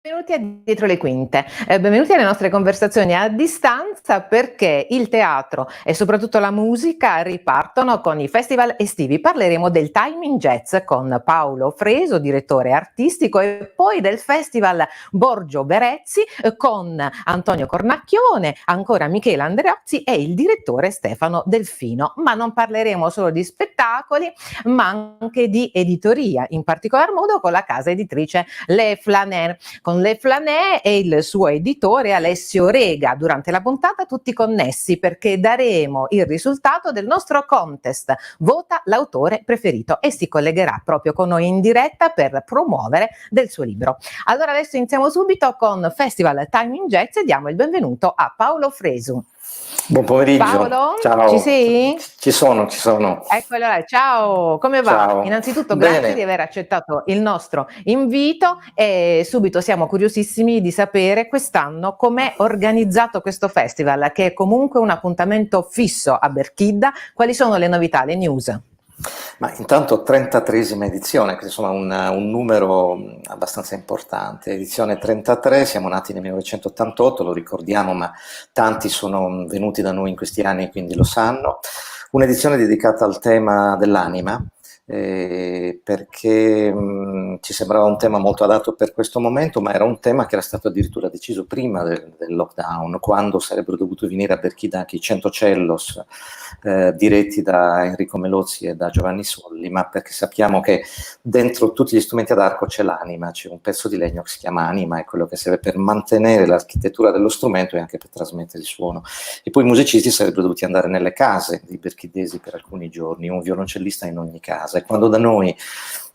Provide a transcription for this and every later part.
Benvenuti a Dietro le Quinte, benvenuti alle nostre conversazioni a distanza perché il teatro e soprattutto la musica ripartono con i festival estivi. Parleremo del Timing Jazz con Paolo Fresu, direttore artistico, e poi del Festival Borgio Berezzi con Antonio Cornacchione, ancora Michela Andreozzi e il direttore Stefano Delfino. Ma non parleremo solo di spettacoli, ma anche di editoria, in particolar modo con la casa editrice Le Flaner. Con Le Flaner e il suo editore Alessio Rega. Durante la puntata tutti connessi perché daremo il risultato del nostro contest Vota l'autore preferito e si collegherà proprio con noi in diretta per promuovere del suo libro. Allora adesso iniziamo subito con Festival Timing Jazz e diamo il benvenuto a Paolo Fresu. Buon pomeriggio. Paolo, ciao. Ci sei? Ci sono. Eccolo là, ciao, come va? Ciao. Innanzitutto Bene. grazie di aver accettato il nostro invito e subito siamo curiosissimi di sapere quest'anno com'è organizzato questo festival, che è comunque un appuntamento fisso a Berchidda. Quali sono le novità, le news? Ma intanto 33esima edizione, che insomma un numero abbastanza importante, edizione 33, siamo nati nel 1988, lo ricordiamo, ma tanti sono venuti da noi in questi anni e quindi lo sanno. Un'edizione dedicata al tema dell'anima, perché ci sembrava un tema molto adatto per questo momento, ma era un tema che era stato addirittura deciso prima del lockdown, quando sarebbero dovuti venire a Berchidda anche i 100 cellos diretti da Enrico Melozzi e da Giovanni Solli, ma perché sappiamo che dentro tutti gli strumenti ad arco c'è l'anima, c'è un pezzo di legno che si chiama anima, è quello che serve per mantenere l'architettura dello strumento e anche per trasmettere il suono. E poi i musicisti sarebbero dovuti andare nelle case dei berchiddesi per alcuni giorni, un violoncellista in ogni casa. E quando da noi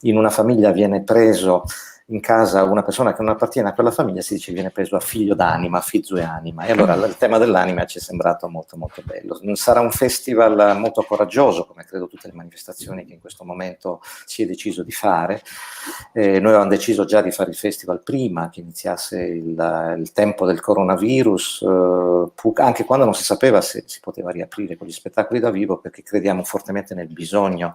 in una famiglia viene preso in casa una persona che non appartiene a quella famiglia, si dice viene preso a figlio d'anima, a figlio e anima. E allora il tema dell'anima ci è sembrato molto molto bello. Sarà un festival molto coraggioso, come credo tutte le manifestazioni che in questo momento si è deciso di fare. Noi avevamo deciso già di fare il festival prima che iniziasse il tempo del coronavirus, anche quando non si sapeva se si poteva riaprire con gli spettacoli da vivo, perché crediamo fortemente nel bisogno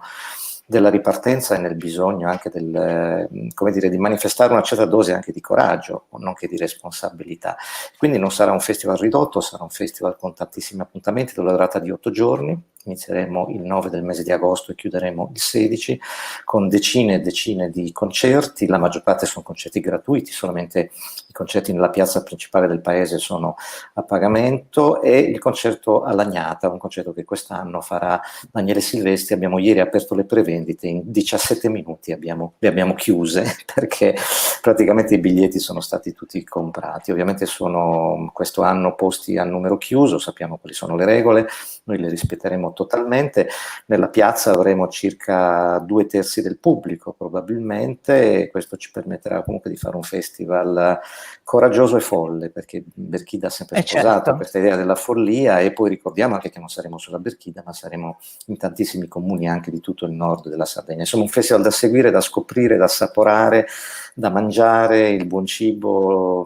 della ripartenza e nel bisogno anche di manifestare una certa dose anche di coraggio, nonché di responsabilità. Quindi non sarà un festival ridotto, sarà un festival con tantissimi appuntamenti, della durata di 8 giorni. Inizieremo il 9 del mese di agosto e chiuderemo il 16 con decine e decine di concerti. La maggior parte sono concerti gratuiti, solamente i concerti nella piazza principale del paese sono a pagamento, e il concerto all'Agnata, un concerto che quest'anno farà Daniele Silvestri. Abbiamo ieri aperto le prevendite, in 17 minuti le abbiamo chiuse perché praticamente i biglietti sono stati tutti comprati. Ovviamente sono questo anno posti a numero chiuso, sappiamo quali sono le regole, noi le rispetteremo totalmente. Nella piazza avremo circa 2/3 del pubblico probabilmente, e questo ci permetterà comunque di fare un festival coraggioso e folle, perché Berchidda ha sempre sposato Certo. questa idea della follia. E poi ricordiamo anche che non saremo solo a Berchidda, ma saremo in tantissimi comuni anche di tutto il nord della Sardegna. Insomma, un festival da seguire, da scoprire, da assaporare, da mangiare, il buon cibo,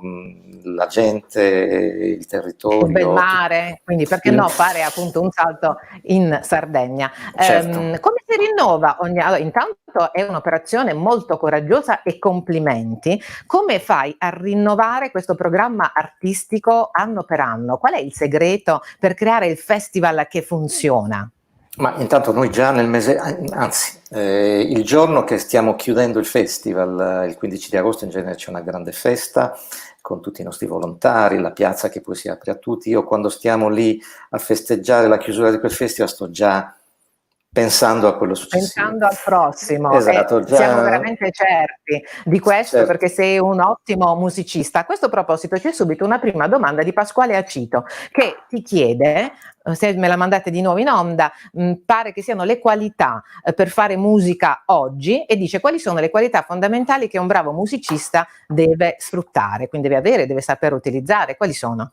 la gente, il territorio. Il bel mare, quindi perché no fare appunto un salto in Sardegna. Certo. Come si rinnova allora, intanto è un'operazione molto coraggiosa e complimenti. Come fai a rinnovare questo programma artistico anno per anno? Qual è il segreto per creare il festival che funziona? Ma intanto noi già nel mese, il giorno che stiamo chiudendo il festival, il 15 di agosto in genere c'è una grande festa con tutti i nostri volontari, la piazza che poi si apre a tutti. Io quando stiamo lì a festeggiare la chiusura di quel festival sto già pensando a quello successivo. Pensando al prossimo, Esatto, siamo veramente certi di questo, certo. perché sei un ottimo musicista. A questo proposito c'è subito una prima domanda di Pasquale Acito, che ti chiede, se me la mandate di nuovo in onda, pare che siano le qualità per fare musica oggi, e dice quali sono le qualità fondamentali che un bravo musicista deve sfruttare, quindi deve avere, deve saper utilizzare, quali sono?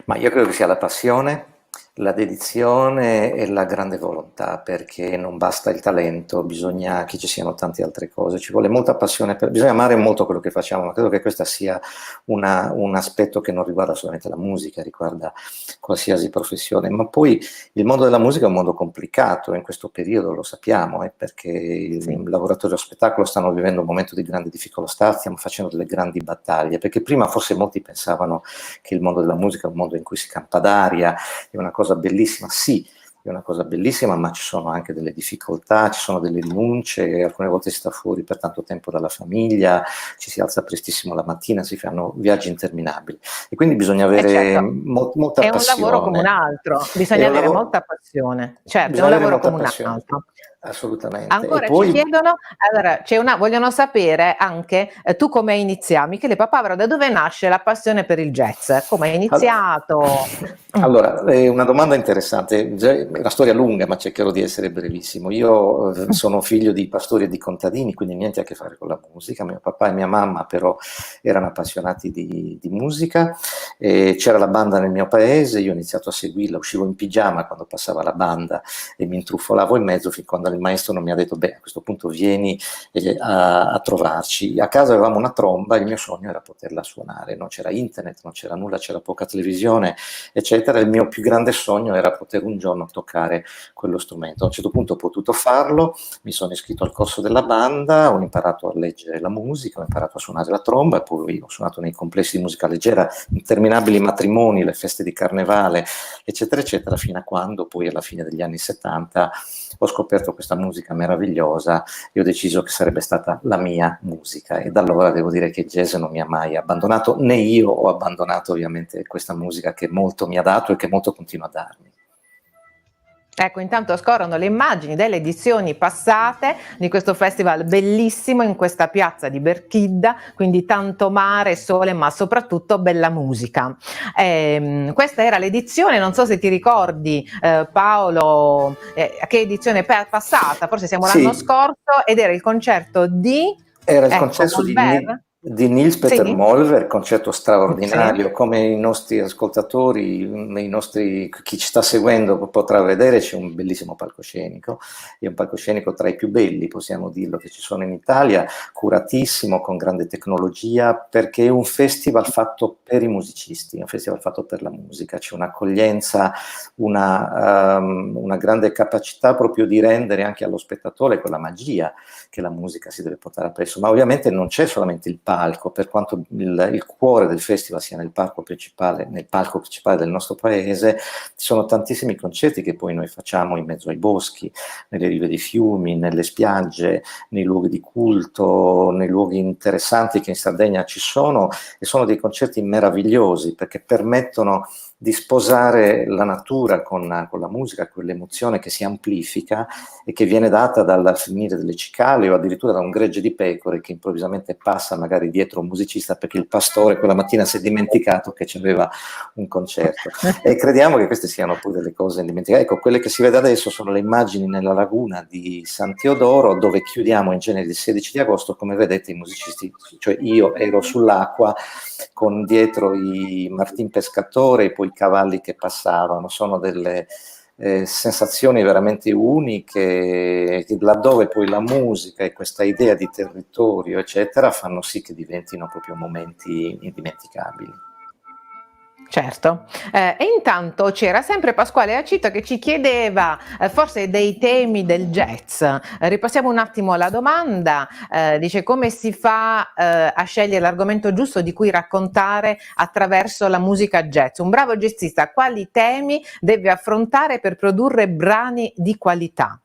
Ma io credo che sia la passione, La dedizione e la grande volontà, perché non basta il talento, bisogna che ci siano tante altre cose, ci vuole molta passione, bisogna amare molto quello che facciamo, ma credo che questo sia un aspetto che non riguarda solamente la musica, riguarda qualsiasi professione, ma poi il mondo della musica è un mondo complicato, in questo periodo lo sappiamo, perché i lavoratori dello spettacolo stanno vivendo un momento di grande difficoltà, stiamo facendo delle grandi battaglie, perché prima forse molti pensavano che il mondo della musica è un mondo in cui si campa d'aria, è una cosa bellissima, sì, è una cosa bellissima, ma ci sono anche delle difficoltà, ci sono delle rinunce, alcune volte si sta fuori per tanto tempo dalla famiglia, ci si alza prestissimo la mattina, si fanno viaggi interminabili e quindi bisogna avere certo, molta è un passione. lavoro come un altro, bisogna avere molta passione, certo, è un lavoro come un altro. Assolutamente. Ancora E poi ci chiedono, allora vogliono sapere anche tu come hai iniziato, Michele Papavero, da dove nasce la passione per il jazz? Come hai iniziato? Allora, è una domanda interessante, è una storia lunga ma cercherò di essere brevissimo. Io sono figlio di pastori e di contadini, quindi niente a che fare con la musica, mio papà e mia mamma però erano appassionati di musica, e c'era la banda nel mio paese, io ho iniziato a seguirla, uscivo in pigiama quando passava la banda e mi intrufolavo in mezzo fin quando il maestro non mi ha detto beh, a questo punto vieni a trovarci. A casa avevamo una tromba e il mio sogno era poterla suonare, non c'era internet, non c'era nulla, c'era poca televisione, eccetera. Il mio più grande sogno era poter un giorno toccare quello strumento. A un certo punto ho potuto farlo, mi sono iscritto al corso della banda, ho imparato a leggere la musica, ho imparato a suonare la tromba e poi ho suonato nei complessi di musica leggera, interminabili matrimoni, le feste di carnevale, eccetera, eccetera, fino a quando poi alla fine degli anni 70 ho scoperto questa musica meravigliosa e ho deciso che sarebbe stata la mia musica, e da allora devo dire che il jazz non mi ha mai abbandonato, né io ho abbandonato ovviamente questa musica che molto mi ha dato e che molto continua a darmi. Ecco, intanto scorrono le immagini delle edizioni passate di questo festival bellissimo in questa piazza di Berchidda, quindi tanto mare, sole, ma soprattutto bella musica. Questa era l'edizione, non so se ti ricordi Paolo, che edizione passata, forse siamo l'anno scorso, ed era il concerto di... Era il concerto di Niels Peter Molver, concerto straordinario, come i nostri ascoltatori, chi ci sta seguendo potrà vedere, c'è un bellissimo palcoscenico, è un palcoscenico tra i più belli, possiamo dirlo, che ci sono in Italia, curatissimo, con grande tecnologia, perché è un festival fatto per i musicisti, è un festival fatto per la musica, c'è un'accoglienza, una grande capacità proprio di rendere anche allo spettatore quella magia che la musica si deve portare appresso, ma ovviamente non c'è solamente il palco, per quanto il cuore del festival sia nel palco principale del nostro paese, ci sono tantissimi concerti che poi noi facciamo in mezzo ai boschi, nelle rive dei fiumi, nelle spiagge, nei luoghi di culto, nei luoghi interessanti che in Sardegna ci sono, e sono dei concerti meravigliosi perché permettono di sposare la natura con la musica, con l'emozione che si amplifica e che viene data dal finire delle cicale o addirittura da un gregge di pecore che improvvisamente passa magari dietro un musicista perché il pastore quella mattina si è dimenticato che c'aveva un concerto. E crediamo che queste siano poi delle cose indimenticabili. Ecco, quelle che si vede adesso sono le immagini nella laguna di San Teodoro, dove chiudiamo in genere il 16 di agosto, come vedete i musicisti, cioè io ero sull'acqua con dietro i Martin Pescatore e poi i cavalli che passavano, sono delle sensazioni veramente uniche, laddove poi la musica e questa idea di territorio eccetera fanno sì che diventino proprio momenti indimenticabili. Certo, e intanto c'era sempre Pasquale Acito che ci chiedeva forse dei temi del jazz. Ripassiamo un attimo la domanda, dice come si fa a scegliere l'argomento giusto di cui raccontare attraverso la musica jazz? Un bravo jazzista quali temi deve affrontare per produrre brani di qualità?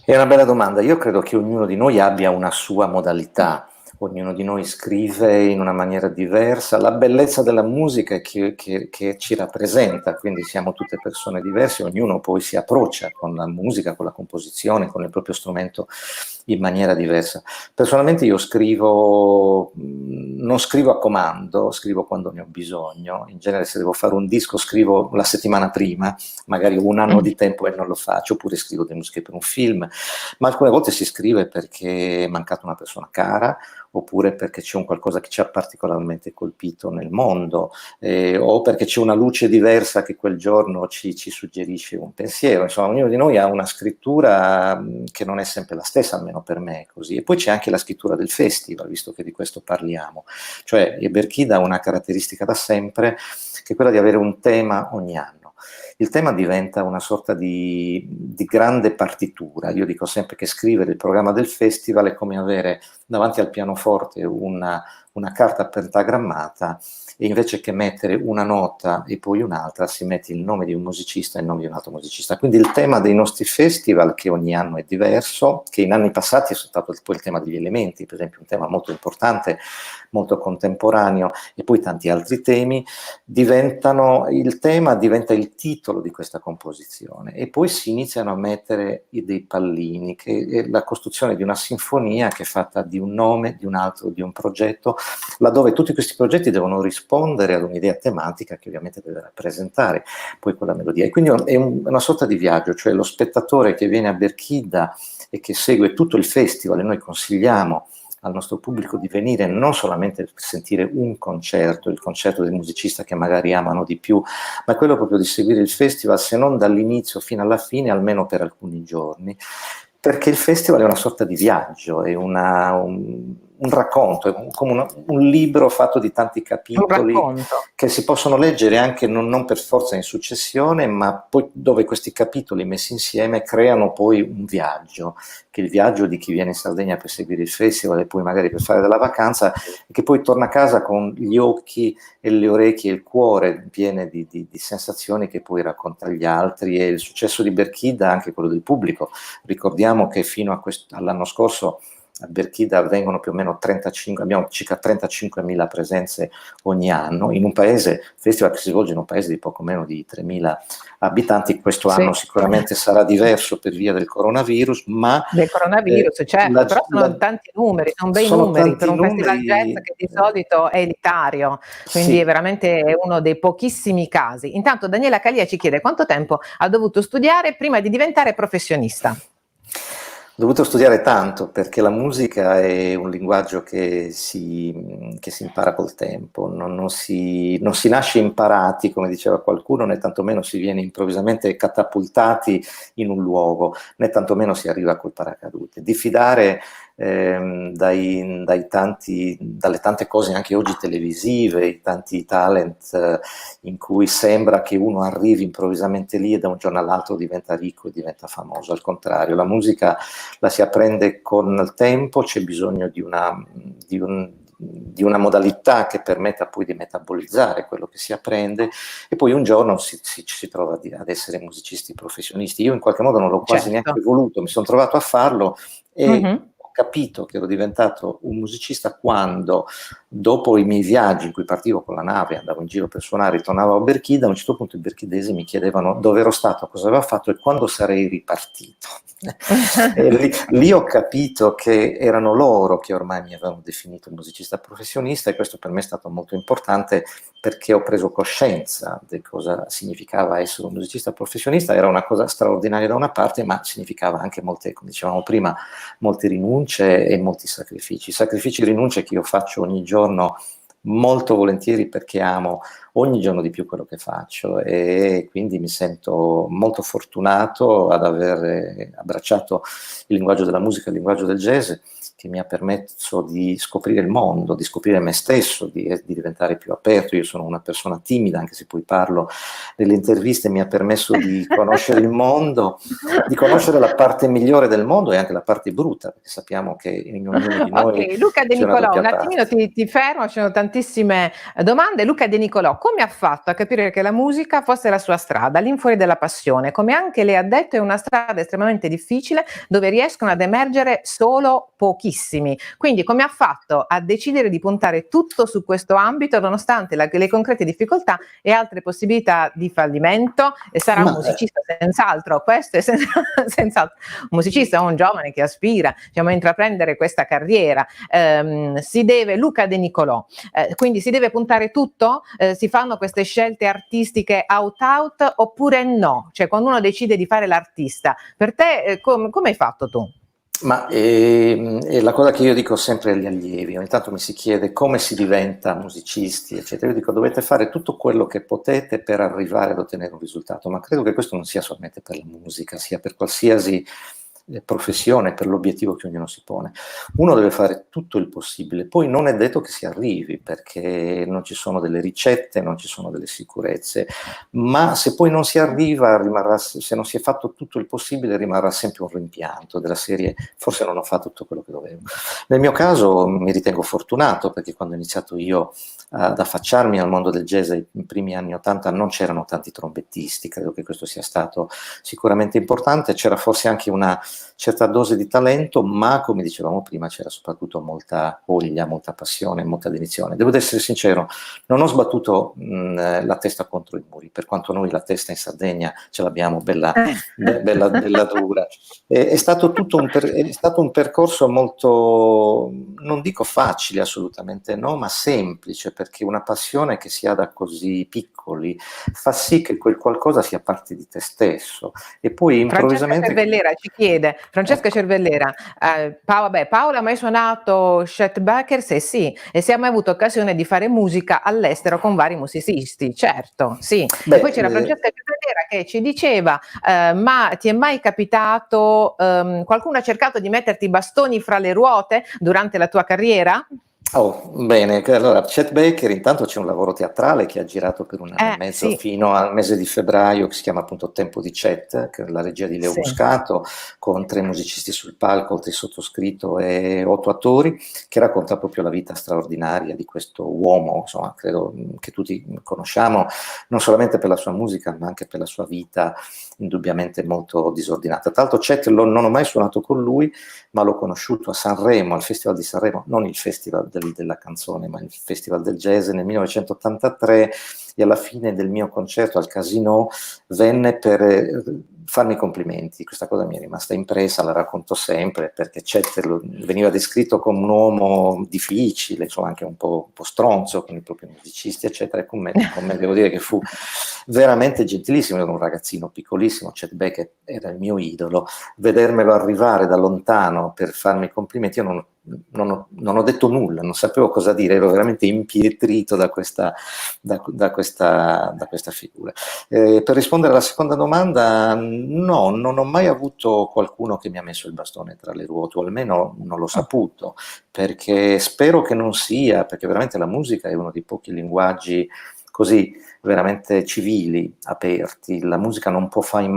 È una bella domanda, io credo che ognuno di noi abbia una sua modalità. Ognuno di noi scrive in una maniera diversa, la bellezza della musica è che ci rappresenta, quindi siamo tutte persone diverse, ognuno poi si approccia con la musica, con la composizione, con il proprio strumento in maniera diversa. Personalmente io scrivo, non scrivo a comando, scrivo quando ne ho bisogno. In genere se devo fare un disco scrivo la settimana prima, magari un anno di tempo e non lo faccio, oppure scrivo delle musiche per un film, ma alcune volte si scrive perché è mancata una persona cara, oppure perché c'è un qualcosa che ci ha particolarmente colpito nel mondo, o perché c'è una luce diversa che quel giorno ci suggerisce un pensiero. Insomma, ognuno di noi ha una scrittura che non è sempre la stessa, almeno per me è così. E poi c'è anche la scrittura del festival, visto che di questo parliamo. Cioè, Eberchida ha una caratteristica da sempre, che è quella di avere un tema ogni anno. Il tema diventa una sorta di grande partitura. Io dico sempre che scrivere il programma del festival è come avere davanti al pianoforte una carta pentagrammata, e invece che mettere una nota e poi un'altra si mette il nome di un musicista e il nome di un altro musicista. Quindi il tema dei nostri festival, che ogni anno è diverso, che in anni passati è stato poi il tema degli elementi, per esempio un tema molto importante, molto contemporaneo, e poi tanti altri temi, il tema diventa il titolo di questa composizione, e poi si iniziano a mettere dei pallini, che è la costruzione di una sinfonia che è fatta di un nome, di un altro, di un progetto, laddove tutti questi progetti devono rispondere ad un'idea tematica che ovviamente deve rappresentare poi quella melodia. E quindi è una sorta di viaggio, cioè lo spettatore che viene a Berchida e che segue tutto il festival, e noi consigliamo al nostro pubblico di venire non solamente per sentire un concerto, il concerto del musicista che magari amano di più, ma quello proprio di seguire il festival, se non dall'inizio fino alla fine, almeno per alcuni giorni, perché il festival è una sorta di viaggio, è un racconto, è come un libro fatto di tanti capitoli che si possono leggere anche non per forza in successione, ma poi dove questi capitoli messi insieme creano poi un viaggio, che è il viaggio di chi viene in Sardegna per seguire il festival e poi magari per fare della vacanza, e che poi torna a casa con gli occhi e le orecchie e il cuore piene di sensazioni che poi racconta agli altri. E il successo di Berchida, anche quello del pubblico, ricordiamo che fino all'anno scorso a Berchida avvengono più o meno abbiamo circa 35.000 presenze ogni anno, in un festival che si svolge in un paese di poco meno di 3.000 abitanti. Questo anno sicuramente sarà diverso per via del coronavirus, ma... Del coronavirus, certo, però sono tanti numeri, sono bei numeri per un festival jazz che di solito è elitario, quindi è veramente uno dei pochissimi casi. Intanto Daniela Calia ci chiede quanto tempo ha dovuto studiare prima di diventare professionista. Ho dovuto studiare tanto, perché la musica è un linguaggio che si impara col tempo, non si nasce imparati, come diceva qualcuno, né tantomeno si viene improvvisamente catapultati in un luogo, né tantomeno si arriva col paracadute. Diffidare dalle tante cose anche oggi televisive, i tanti talent in cui sembra che uno arrivi improvvisamente lì e da un giorno all'altro diventa ricco e diventa famoso. Al contrario, la musica la si apprende con il tempo, c'è bisogno di una modalità che permetta poi di metabolizzare quello che si apprende, e poi un giorno si trova ad essere musicisti professionisti. Io in qualche modo non l'ho quasi neanche voluto, mi sono trovato a farlo e ho capito che ero diventato un musicista quando, dopo i miei viaggi in cui partivo con la nave, andavo in giro per suonare, ritornavo a Berchida, a un certo punto i berchidesi mi chiedevano dove ero stato, cosa avevo fatto e quando sarei ripartito. E lì ho capito che erano loro che ormai mi avevano definito musicista professionista, e questo per me è stato molto importante, perché ho preso coscienza di cosa significava essere un musicista professionista. Era una cosa straordinaria da una parte, ma significava anche molte, come dicevamo prima, molte rinunce e molti sacrifici e rinunce che io faccio ogni giorno molto volentieri, perché amo ogni giorno di più quello che faccio, e quindi mi sento molto fortunato ad aver abbracciato il linguaggio della musica, il linguaggio del jazz, che mi ha permesso di scoprire il mondo, di scoprire me stesso, di diventare più aperto. Io sono una persona timida, anche se poi parlo nelle interviste, mi ha permesso di conoscere il mondo, di conoscere la parte migliore del mondo e anche la parte brutta, perché sappiamo che in ognuno di noi Luca De Nicolò, un attimino ti fermo, ci sono tantissime domande. Luca De Nicolò, come ha fatto a capire che la musica fosse la sua strada, all'infuori della passione? Come anche lei ha detto, è una strada estremamente difficile dove riescono ad emergere solo pochissimi. Quindi come ha fatto a decidere di puntare tutto su questo ambito nonostante le concrete difficoltà e altre possibilità di fallimento? E sarà un musicista senz'altro, questo è senz'altro un musicista, un giovane che aspira, diciamo, a intraprendere questa carriera. Luca De Nicolò, quindi si deve puntare tutto? Si fanno queste scelte artistiche out oppure no? Cioè quando uno decide di fare l'artista, per te come hai fatto tu? Ma è la cosa che io dico sempre agli allievi, ogni tanto mi si chiede come si diventa musicisti, eccetera. Io dico dovete fare tutto quello che potete per arrivare ad ottenere un risultato, ma credo che questo non sia solamente per la musica, sia per qualsiasi professione, per l'obiettivo che ognuno si pone. Uno deve fare tutto il possibile, poi non è detto che si arrivi, perché non ci sono delle ricette, non ci sono delle sicurezze, ma se poi non si arriva, rimarrà, se non si è fatto tutto il possibile, rimarrà sempre un rimpianto della serie, forse non ho fatto tutto quello che dovevo. Nel mio caso mi ritengo fortunato, perché quando ho iniziato io ad affacciarmi al mondo del jazz nei primi anni '80 non c'erano tanti trombettisti, credo che questo sia stato sicuramente importante, c'era forse anche una certa dose di talento, ma come dicevamo prima c'era soprattutto molta voglia, molta passione, molta dedizione. Devo essere sincero, non ho sbattuto la testa contro i muri, per quanto noi la testa in Sardegna ce l'abbiamo bella dura. È stato un percorso molto, non dico facile assolutamente no, ma semplice, perché una passione che si ha da così piccoli fa sì che quel qualcosa sia parte di te stesso e poi improvvisamente... Francesca Cervellera, Paola ha mai suonato Chet Baker? Sì, e si è mai avuto occasione di fare musica all'estero con vari musicisti, certo, sì. E poi c'era Francesca Cervellera che ci diceva, ma ti è mai capitato, qualcuno ha cercato di metterti i bastoni fra le ruote durante la tua carriera? Oh, bene, allora Chet Baker, intanto c'è un lavoro teatrale che ha girato per un anno e mezzo fino al mese di febbraio, che si chiama appunto Tempo di Chet, che è la regia di Leo Buscato, con 3 musicisti sul palco, oltre il sottoscritto e 8 attori, che racconta proprio la vita straordinaria di questo uomo, insomma, credo che tutti conosciamo, non solamente per la sua musica, ma anche per la sua vita indubbiamente molto disordinata. Tra l'altro Chet non ho mai suonato con lui, ma l'ho conosciuto a Sanremo, al Festival di Sanremo, non il Festival della canzone, ma il Festival del Jazz nel 1983, e alla fine del mio concerto al Casino venne per farmi complimenti. Questa cosa mi è rimasta impressa, la racconto sempre, perché Chet veniva descritto come un uomo difficile, insomma anche un po' stronzo con i propri musicisti, eccetera, e con me devo dire che fu veramente gentilissimo. Ero un ragazzino piccolissimo, Chet Baker era il mio idolo, vedermelo arrivare da lontano per farmi complimenti, io non ho detto nulla, non sapevo cosa dire, ero veramente impietrito da questa figura. Per rispondere alla seconda domanda, no, non ho mai avuto qualcuno che mi ha messo il bastone tra le ruote, o almeno non l'ho saputo, perché spero che non sia, perché veramente la musica è uno dei pochi linguaggi così veramente civili, aperti. La musica non può far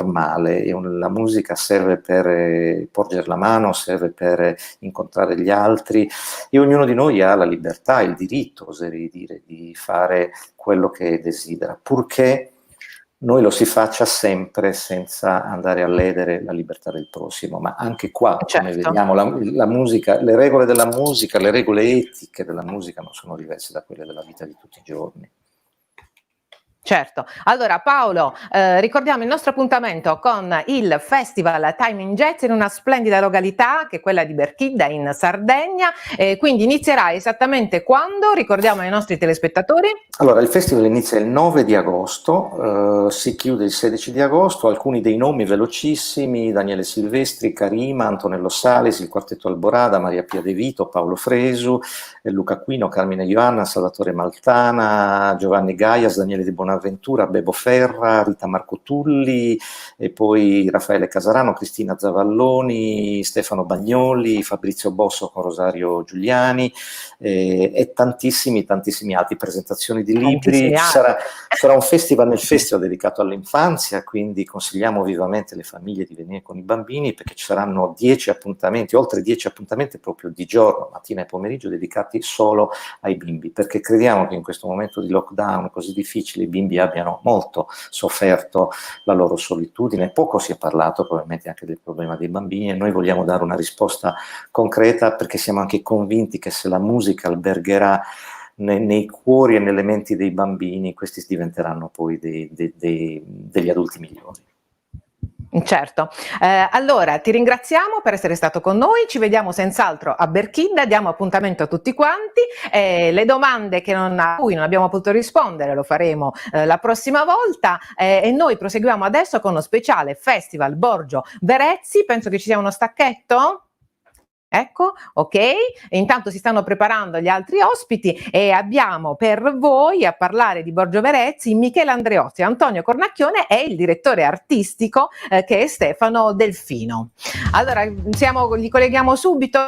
male, la musica serve per porgere la mano, serve per incontrare gli altri, e ognuno di noi ha la libertà, il diritto, oserei dire, di fare quello che desidera, purché noi lo si faccia sempre senza andare a ledere la libertà del prossimo. Ma anche qua, come vediamo, la musica, le regole della musica, le regole etiche della musica non sono diverse da quelle della vita di tutti i giorni. Certo, allora Paolo, ricordiamo il nostro appuntamento con il Festival Time Jazz in una splendida località che è quella di Berchidda in Sardegna, quindi inizierà esattamente quando? Ricordiamo ai nostri telespettatori. Allora, il festival inizia il 9 di agosto, si chiude il 16 di agosto, alcuni dei nomi velocissimi: Daniele Silvestri, Karima, Antonello Sales, il Quartetto Alborada, Maria Pia De Vito, Paolo Fresu, Luca Quino, Carmine Ioanna, Salvatore Maltana, Giovanni Gaias, Daniele De Bonaventura, un'avventura, Bebo Ferra, Rita Marcotulli, e poi Raffaele Casarano, Cristina Zavalloni, Stefano Bagnoli, Fabrizio Bosso con Rosario Giuliani, e tantissimi altri, presentazioni di libri. Sarà un festival nel festival dedicato all'infanzia, quindi consigliamo vivamente alle famiglie di venire con i bambini, perché ci saranno 10 appuntamenti, oltre 10 appuntamenti proprio di giorno, mattina e pomeriggio, dedicati solo ai bimbi, perché crediamo che in questo momento di lockdown così difficile i bimbi abbiano molto sofferto la loro solitudine. Poco si è parlato probabilmente anche del problema dei bambini, e noi vogliamo dare una risposta concreta, perché siamo anche convinti che se la musica albergherà nei cuori e nelle menti dei bambini, questi diventeranno poi degli adulti migliori. Certo, allora ti ringraziamo per essere stato con noi, ci vediamo senz'altro a Berchinda, diamo appuntamento a tutti quanti, le domande a cui non abbiamo potuto rispondere lo faremo la prossima volta, e noi proseguiamo adesso con uno speciale Festival Borgio Verezzi. Penso che ci sia uno stacchetto. Ecco, ok, intanto si stanno preparando gli altri ospiti e abbiamo per voi a parlare di Borgio Verezzi Michele Andreotti, Antonio Cornacchione e il direttore artistico che è Stefano Delfino. Allora, li colleghiamo subito.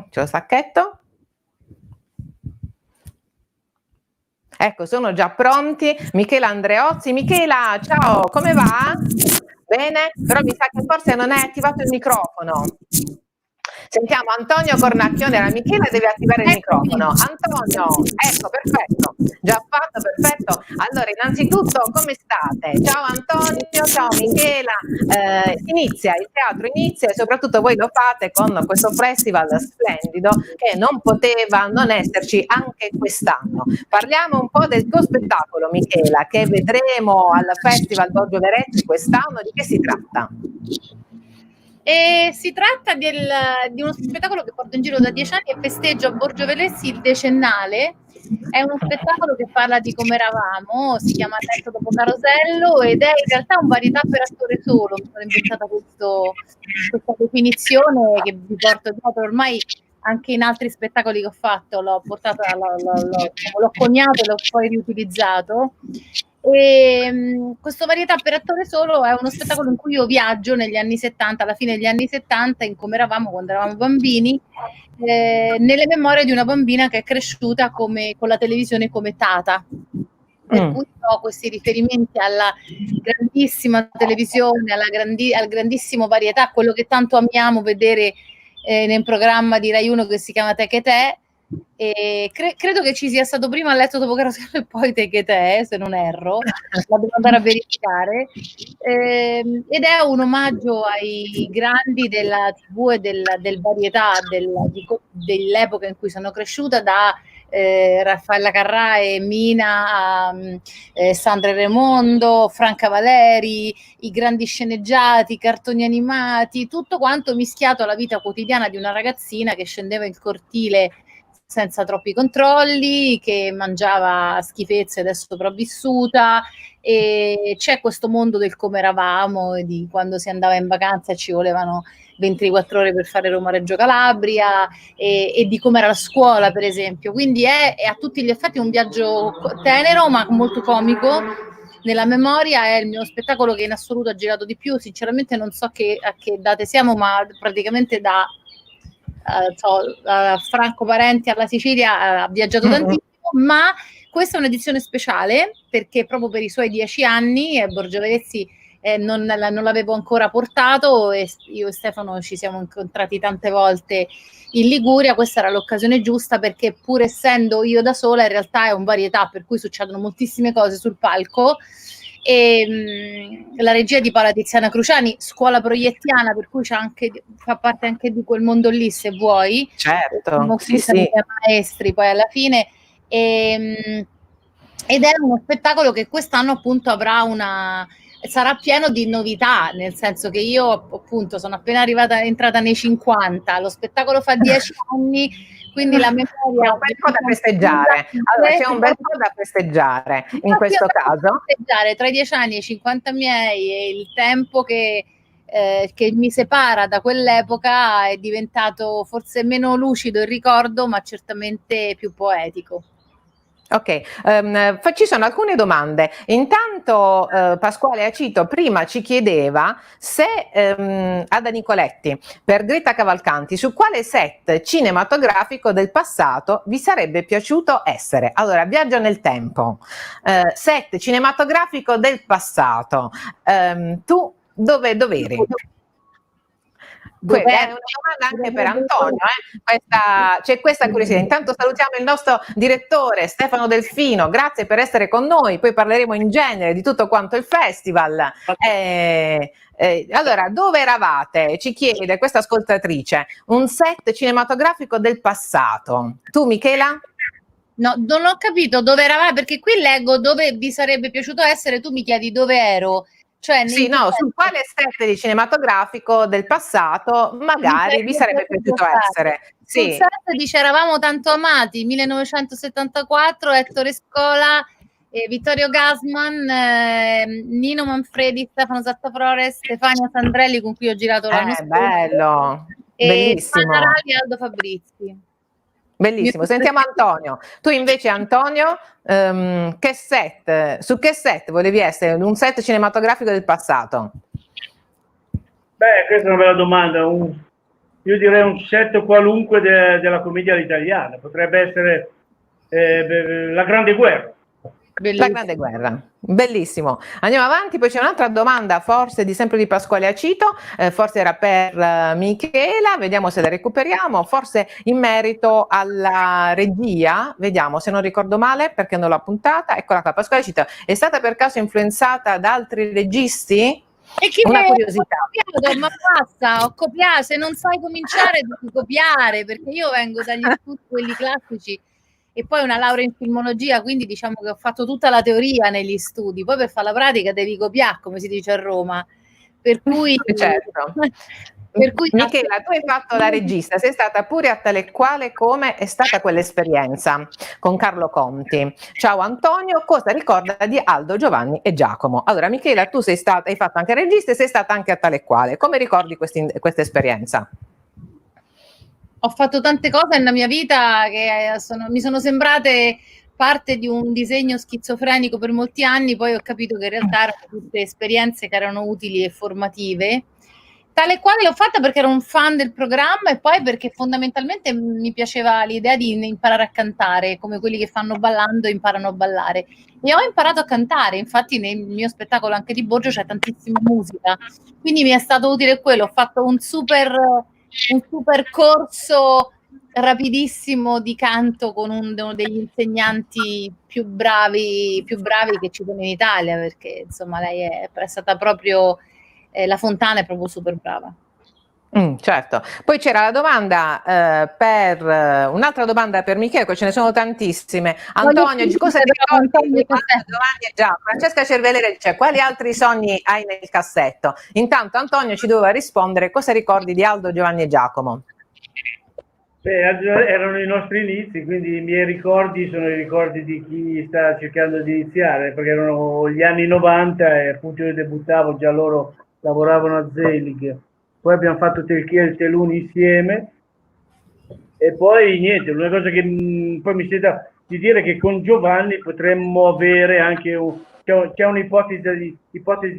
C'è lo stacchetto? Ecco, sono già pronti. Michela Andreozzi. Michela, ciao, come va? Bene, però mi sa che forse non è attivato il microfono. Sentiamo Antonio Cornacchione, la Michela deve attivare il microfono. Antonio, ecco, perfetto, già fatto, perfetto. Allora, innanzitutto, come state? Ciao Antonio, ciao Michela. Il teatro inizia e soprattutto voi lo fate con questo festival splendido che non poteva non esserci anche quest'anno. Parliamo un po' del tuo spettacolo, Michela, che vedremo al Festival Borgio Verezzi quest'anno. Di che si tratta? E si tratta di uno spettacolo che porto in giro da 10 anni e festeggio a Borgio Verezzi il decennale. È uno spettacolo che parla di come eravamo, si chiama Letto dopo Carosello ed è in realtà un varietà per attore solo. Mi sono inventata questa definizione che vi porto dietro ormai anche in altri spettacoli che ho fatto, l'ho coniato e l'ho poi riutilizzato. Questo varietà per attore solo è uno spettacolo in cui io viaggio negli anni 70, alla fine degli anni 70, in come eravamo quando eravamo bambini, nelle memorie di una bambina che è cresciuta con la televisione come Tata. Per cui ho questi riferimenti alla grandissima televisione, al grandissimo varietà, quello che tanto amiamo vedere nel programma di Rai 1 che si chiama Te che te. E credo che ci sia stato prima Letto dopo Carosello e poi Te che te, se non erro, la devo andare a verificare, ed è un omaggio ai grandi della TV e del varietà dell'epoca in cui sono cresciuta, da Raffaella Carrà e Mina a Sandra Raimondo, Franca Valeri, i grandi sceneggiati, i cartoni animati, tutto quanto mischiato alla vita quotidiana di una ragazzina che scendeva in cortile senza troppi controlli, che mangiava schifezze ed è sopravvissuta, e c'è questo mondo del come eravamo, di quando si andava in vacanza e ci volevano 24 ore per fare Roma-Reggio Calabria, e di come era la scuola, per esempio. Quindi è a tutti gli effetti un viaggio tenero ma molto comico. Nella memoria è il mio spettacolo che in assoluto ha girato di più. Sinceramente non so a che date siamo, ma praticamente da Franco Parenti alla Sicilia ha viaggiato tantissimo, ma questa è un'edizione speciale perché proprio per i suoi 10 anni Borgio Verezzi non l'avevo ancora portato, e io e Stefano ci siamo incontrati tante volte in Liguria. Questa era l'occasione giusta, perché pur essendo io da sola in realtà è un varietà per cui succedono moltissime cose sul palco. E la regia di Paola Tiziana Cruciani, scuola proiettiana, per cui fa parte anche di quel mondo lì, se vuoi. Certo, sì. Maestri poi alla fine, ed è uno spettacolo che quest'anno appunto sarà pieno di novità, nel senso che io appunto sono appena entrata nei 50, lo spettacolo fa 10 anni, quindi la memoria... Un bel po' da festeggiare. Allora, c'è un bel po' da festeggiare in questo caso. Tra i 10 anni e i 50 miei, e il tempo che mi separa da quell'epoca è diventato forse meno lucido il ricordo, ma certamente più poetico. Ok, ci sono alcune domande. Intanto Pasquale Acito prima ci chiedeva se Ada Nicoletti per Greta Cavalcanti su quale set cinematografico del passato vi sarebbe piaciuto essere. Allora, viaggio nel tempo, set cinematografico del passato, tu dove eri? È una domanda anche per Antonio, c'è questa curiosità. Intanto salutiamo il nostro direttore Stefano Delfino, grazie per essere con noi, poi parleremo in genere di tutto quanto il festival. Allora, dove eravate? Ci chiede questa ascoltatrice, un set cinematografico del passato. Tu Michela? No, non ho capito dove eravate, perché qui leggo dove vi sarebbe piaciuto essere, tu mi chiedi dove ero. Cioè, sì, no, su quale set di cinematografico del passato magari vi sarebbe piaciuto essere. Sì. Sul set dice eravamo tanto amati, 1974, Ettore Scola, Vittorio Gassman, Nino Manfredi, Stefano Zattaflores, Stefania Sandrelli con cui ho girato l'anno scorso. Bello, bellissimo. E Panarali e Aldo Fabrizi. Bellissimo, sentiamo Antonio. Tu invece Antonio, che set, su che set volevi essere? Un set cinematografico del passato? Beh, questa è una bella domanda. Io direi un set qualunque della commedia italiana. Potrebbe essere La Grande Guerra. Bellissimo. La Grande Guerra, bellissimo. Andiamo avanti, poi c'è un'altra domanda, forse sempre di Pasquale Acito, forse era per Michela, vediamo se la recuperiamo, forse in merito alla regia, vediamo se non ricordo male perché non l'ho appuntata, eccola qua, Pasquale Acito, è stata per caso influenzata da altri registi? E chi una curiosità. Ho copiato, ma basta, ho copiato, se non sai cominciare devi copiare, perché io vengo dagli studi quelli classici e poi una laurea in filmologia, quindi diciamo che ho fatto tutta la teoria negli studi, poi per fare la pratica devi copiare, come si dice a Roma, per cui... Certo. Per cui, Michela, tu hai fatto la regista, sei stata pure a Tale e Quale, come è stata quell'esperienza con Carlo Conti? Ciao Antonio, cosa ricorda di Aldo, Giovanni e Giacomo? Allora Michela, tu hai fatto anche regista e sei stata anche a Tale e Quale, come ricordi questa esperienza? Ho fatto tante cose nella mia vita che mi sono sembrate parte di un disegno schizofrenico per molti anni, poi ho capito che in realtà erano tutte esperienze che erano utili e formative. Tale e Quale l'ho fatta perché ero un fan del programma e poi perché fondamentalmente mi piaceva l'idea di imparare a cantare, come quelli che fanno ballando imparano a ballare. E ho imparato a cantare, infatti nel mio spettacolo anche di Borgio c'è tantissima musica, quindi mi è stato utile quello. Ho fatto un super corso rapidissimo di canto con uno degli insegnanti più bravi che ci sono in Italia, perché insomma lei è stata proprio... la Fontana è proprio super brava. Certo, poi c'era la domanda un'altra domanda per Michele, ce ne sono tantissime. Antonio, cosa ti ricordi di Giovanni e Giacomo? Francesca Cervelere dice, quali altri sogni hai nel cassetto? Intanto Antonio ci doveva rispondere, cosa ricordi di Aldo, Giovanni e Giacomo? Erano i nostri inizi, quindi i miei ricordi sono i ricordi di chi sta cercando di iniziare, perché erano gli anni 90 e appunto io debuttavo, già loro lavoravano a Zelig, poi abbiamo fatto Telchia e il Teluni insieme e poi niente, una cosa che poi mi sembra di dire che con Giovanni potremmo avere anche c'è un'ipotesi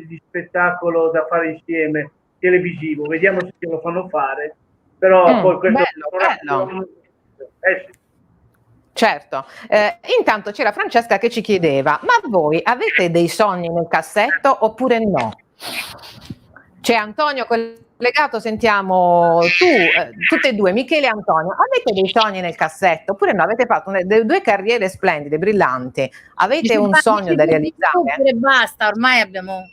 di spettacolo da fare insieme, televisivo, vediamo se ce lo fanno fare, però poi questo bello. Sì. Certo, intanto c'era Francesca che ci chiedeva, ma voi avete dei sogni nel cassetto oppure no? C'è Antonio collegato, sentiamo tutte e due, Michele e Antonio, avete dei sogni nel cassetto oppure no? Avete fatto due carriere splendide, brillanti, avete un sogno da realizzare? E basta, ormai abbiamo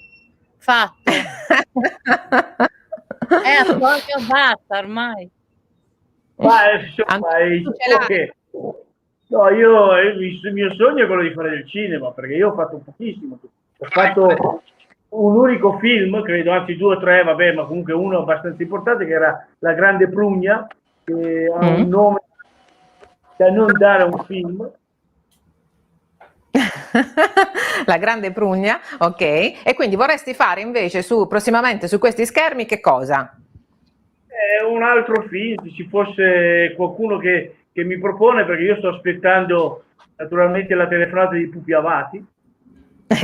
fatto. Antonio, basta ormai. No, il mio sogno è quello di fare il cinema, perché io ho fatto pochissimo, ho fatto un unico film, credo, anzi 2 o 3, vabbè, ma comunque uno abbastanza importante, che era La Grande Prugna, che ha un nome da non dare a un film. La Grande Prugna, ok. E quindi vorresti fare invece prossimamente su questi schermi che cosa? Un altro film, se ci fosse qualcuno che che mi propone, perché io sto aspettando naturalmente la telefonata di Pupi Avati.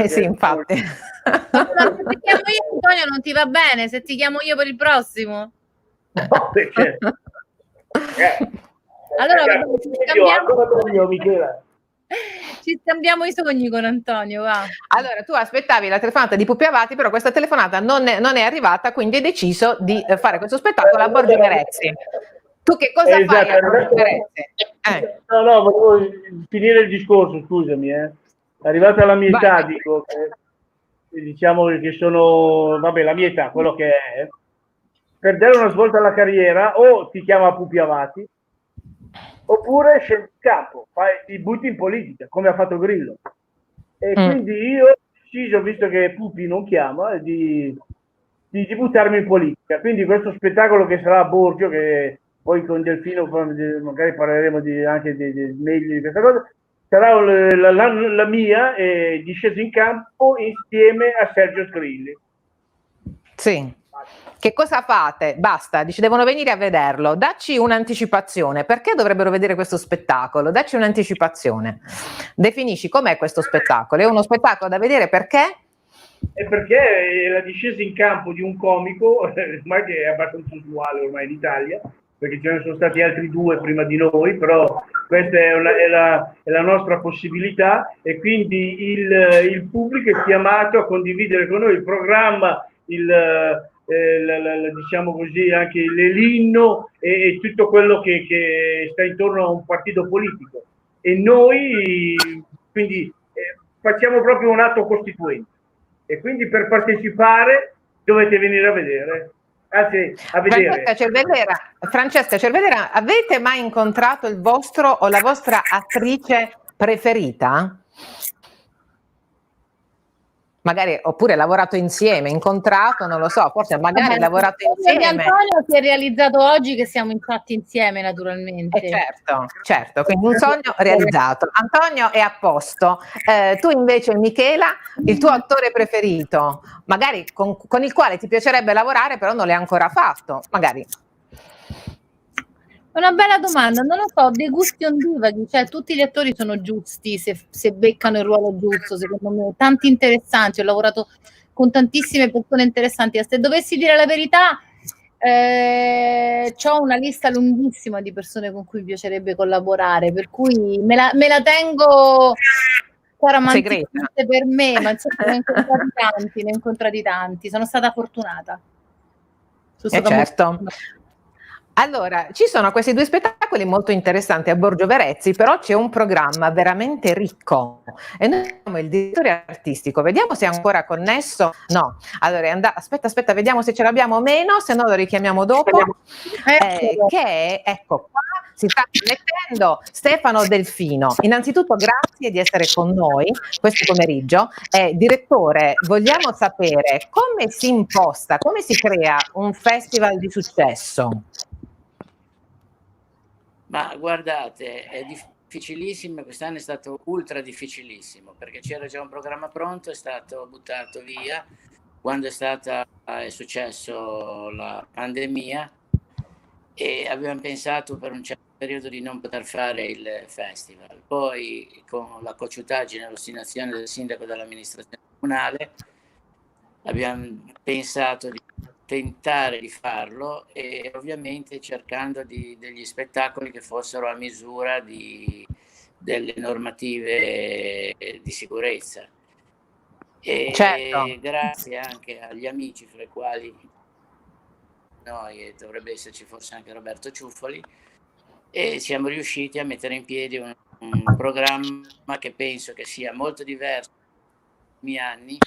Sì, infatti. Ma se ti chiamo io, Antonio, non ti va bene? Se ti chiamo io per il prossimo? No, perché? Allora, ci scambiamo i sogni con Antonio, va. Allora, tu aspettavi la telefonata di Pupi Avati, però questa telefonata non è arrivata, quindi hai deciso di fare questo spettacolo a Borgio Verezzi. Tu che cosa fai a Borgio Verezzi? No, volevo finire il discorso, scusami. È arrivata la mia età, dico, diciamo che sono, vabbè, la mia età, quello che è. Per dare una svolta alla carriera, o ti chiama Pupi Avati, oppure scendi in campo, ti butti in politica, come ha fatto Grillo. E quindi io ho deciso, visto che Pupi non chiama, di buttarmi in politica. Quindi questo spettacolo che sarà a Borgio, che poi con Delfino magari parleremo anche meglio di questa cosa, sarà la mia discesa in campo insieme a Sergio Scrilli. Sì. Che cosa fate? Basta, dici devono venire a vederlo. Dacci un'anticipazione. Perché dovrebbero vedere questo spettacolo? Dacci un'anticipazione. Definisci com'è questo spettacolo. È uno spettacolo da vedere perché? È perché è la discesa in campo di un comico, ormai che è abbastanza usuale ormai in Italia, perché ce ne sono stati altri due prima di noi, però questa è la nostra possibilità, e quindi il pubblico è chiamato a condividere con noi il programma, diciamo così, anche l'inno e tutto quello che sta intorno a un partito politico. E noi quindi facciamo proprio un atto costituente, e quindi per partecipare dovete venire a vedere. Anzi, a vedere. Francesca Cervedera, avete mai incontrato il vostro o la vostra attrice preferita? Magari, oppure lavorato insieme, incontrato, non lo so, forse magari lavorato insieme. Antonio si è realizzato oggi che siamo infatti insieme, naturalmente. Certo, quindi un sogno realizzato. Antonio è a posto. Tu invece, Michela, il tuo attore preferito, magari con il quale ti piacerebbe lavorare, però non l'hai ancora fatto, magari. È una bella domanda, non lo so, dei gusti ondivaghi, cioè tutti gli attori sono giusti se beccano il ruolo giusto, secondo me, tanti interessanti, ho lavorato con tantissime persone interessanti, se dovessi dire la verità, c'ho una lista lunghissima di persone con cui mi piacerebbe collaborare, per cui me la tengo romanticamente per me, ma ne ho incontrati tanti, sono stata fortunata. Certo. Allora, ci sono questi due spettacoli molto interessanti a Borgio Verezzi, però c'è un programma veramente ricco e noi abbiamo il direttore artistico, vediamo se è ancora connesso. No, allora aspetta, vediamo se ce l'abbiamo o meno, se no lo richiamiamo dopo. Che ecco qua si sta mettendo Stefano Delfino. Innanzitutto grazie di essere con noi questo pomeriggio. Direttore, vogliamo sapere come si imposta, come si crea un festival di successo? Ma guardate, è difficilissimo, quest'anno è stato ultra difficilissimo, perché c'era già un programma pronto, è stato buttato via quando è successo la pandemia, e abbiamo pensato per un certo periodo di non poter fare il festival. Poi con la cocciutaggine e l'ostinazione del sindaco dell'amministrazione comunale abbiamo pensato di tentare di farlo, e ovviamente cercando degli spettacoli che fossero a misura delle normative di sicurezza. E grazie anche agli amici, fra i quali noi, e dovrebbe esserci forse anche Roberto Ciuffoli, e siamo riusciti a mettere in piedi un programma che penso che sia molto diverso dai miei anni,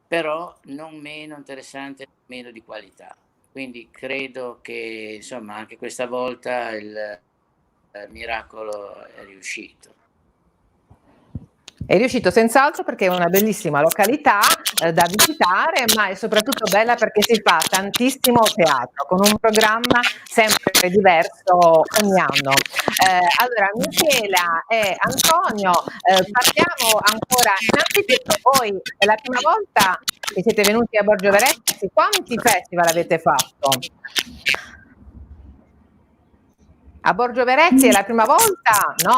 però non meno interessante, meno di qualità. Quindi credo che insomma anche questa volta il miracolo è riuscito. È riuscito senz'altro, perché è una bellissima località da visitare, ma è soprattutto bella perché si fa tantissimo teatro, con un programma sempre diverso ogni anno. Allora, Michela e Antonio, partiamo ancora. Innanzitutto, voi è la prima volta che siete venuti a Borgio Verezzi, quanti festival avete fatto? A Borgio Verezzi è la prima volta? No.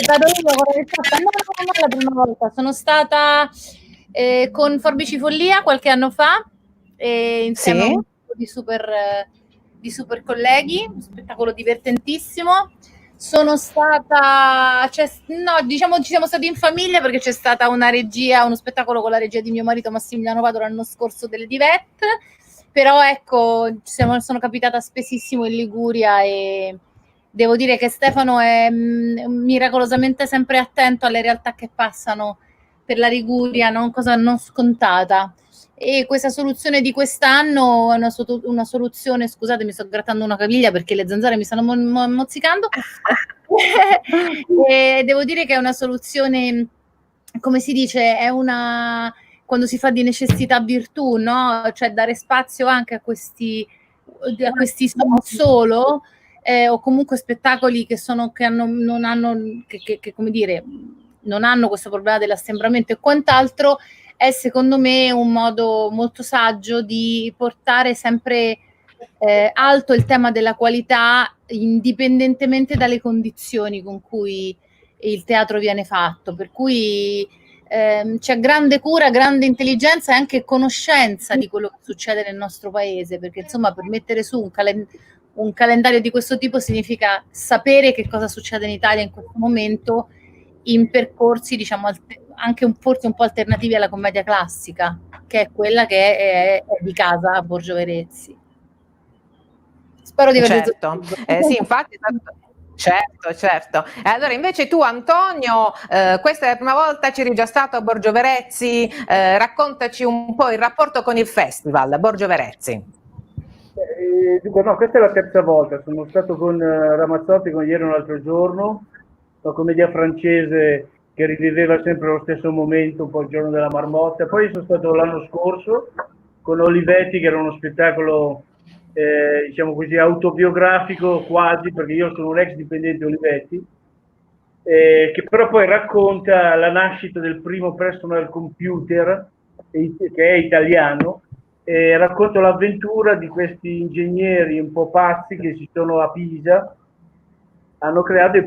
Vado io con la risposta. No, non è la prima volta. Sono stata con Forbici Follia qualche anno fa, insieme a un gruppo di super colleghi, un spettacolo divertentissimo. Sono stata, diciamo ci siamo stati in famiglia perché c'è stata una regia, uno spettacolo con la regia di mio marito Massimiliano Vado l'anno scorso delle Divette, però ecco, sono capitata spessissimo in Liguria e devo dire che Stefano è miracolosamente sempre attento alle realtà che passano per la Liguria, cosa non scontata. E questa soluzione di quest'anno è una soluzione, scusate, mi sto grattando una caviglia perché le zanzare mi stanno mozzicando. E devo dire che è una soluzione, come si dice, quando si fa di necessità virtù, no? Cioè dare spazio anche a questi solo o comunque spettacoli non hanno questo problema dell'assembramento e quant'altro, è secondo me un modo molto saggio di portare sempre alto il tema della qualità, indipendentemente dalle condizioni con cui il teatro viene fatto, per cui c'è grande cura, grande intelligenza e anche conoscenza di quello che succede nel nostro paese, perché insomma per mettere su un calendario di questo tipo significa sapere che cosa succede in Italia in questo momento in percorsi, diciamo, anche forse un po' alternativi alla commedia classica, che è quella che è di casa a Borgio Verezzi. Spero di aver detto. Sì, infatti. Certo. Allora, invece tu, Antonio, questa è la prima volta, c'eri già stato a Borgio Verezzi, raccontaci un po' il rapporto con il festival Borgio Verezzi. No, questa è la terza volta, sono stato con Ramazzotti con ieri un altro giorno, una commedia francese che riviveva sempre lo stesso momento, un po' il giorno della marmotta. Poi sono stato l'anno scorso con Olivetti, che era uno spettacolo diciamo così autobiografico quasi, perché io sono un ex dipendente Olivetti, che però poi racconta la nascita del primo personal computer che è italiano. Racconto l'avventura di questi ingegneri un po' pazzi che si sono a Pisa, hanno creato il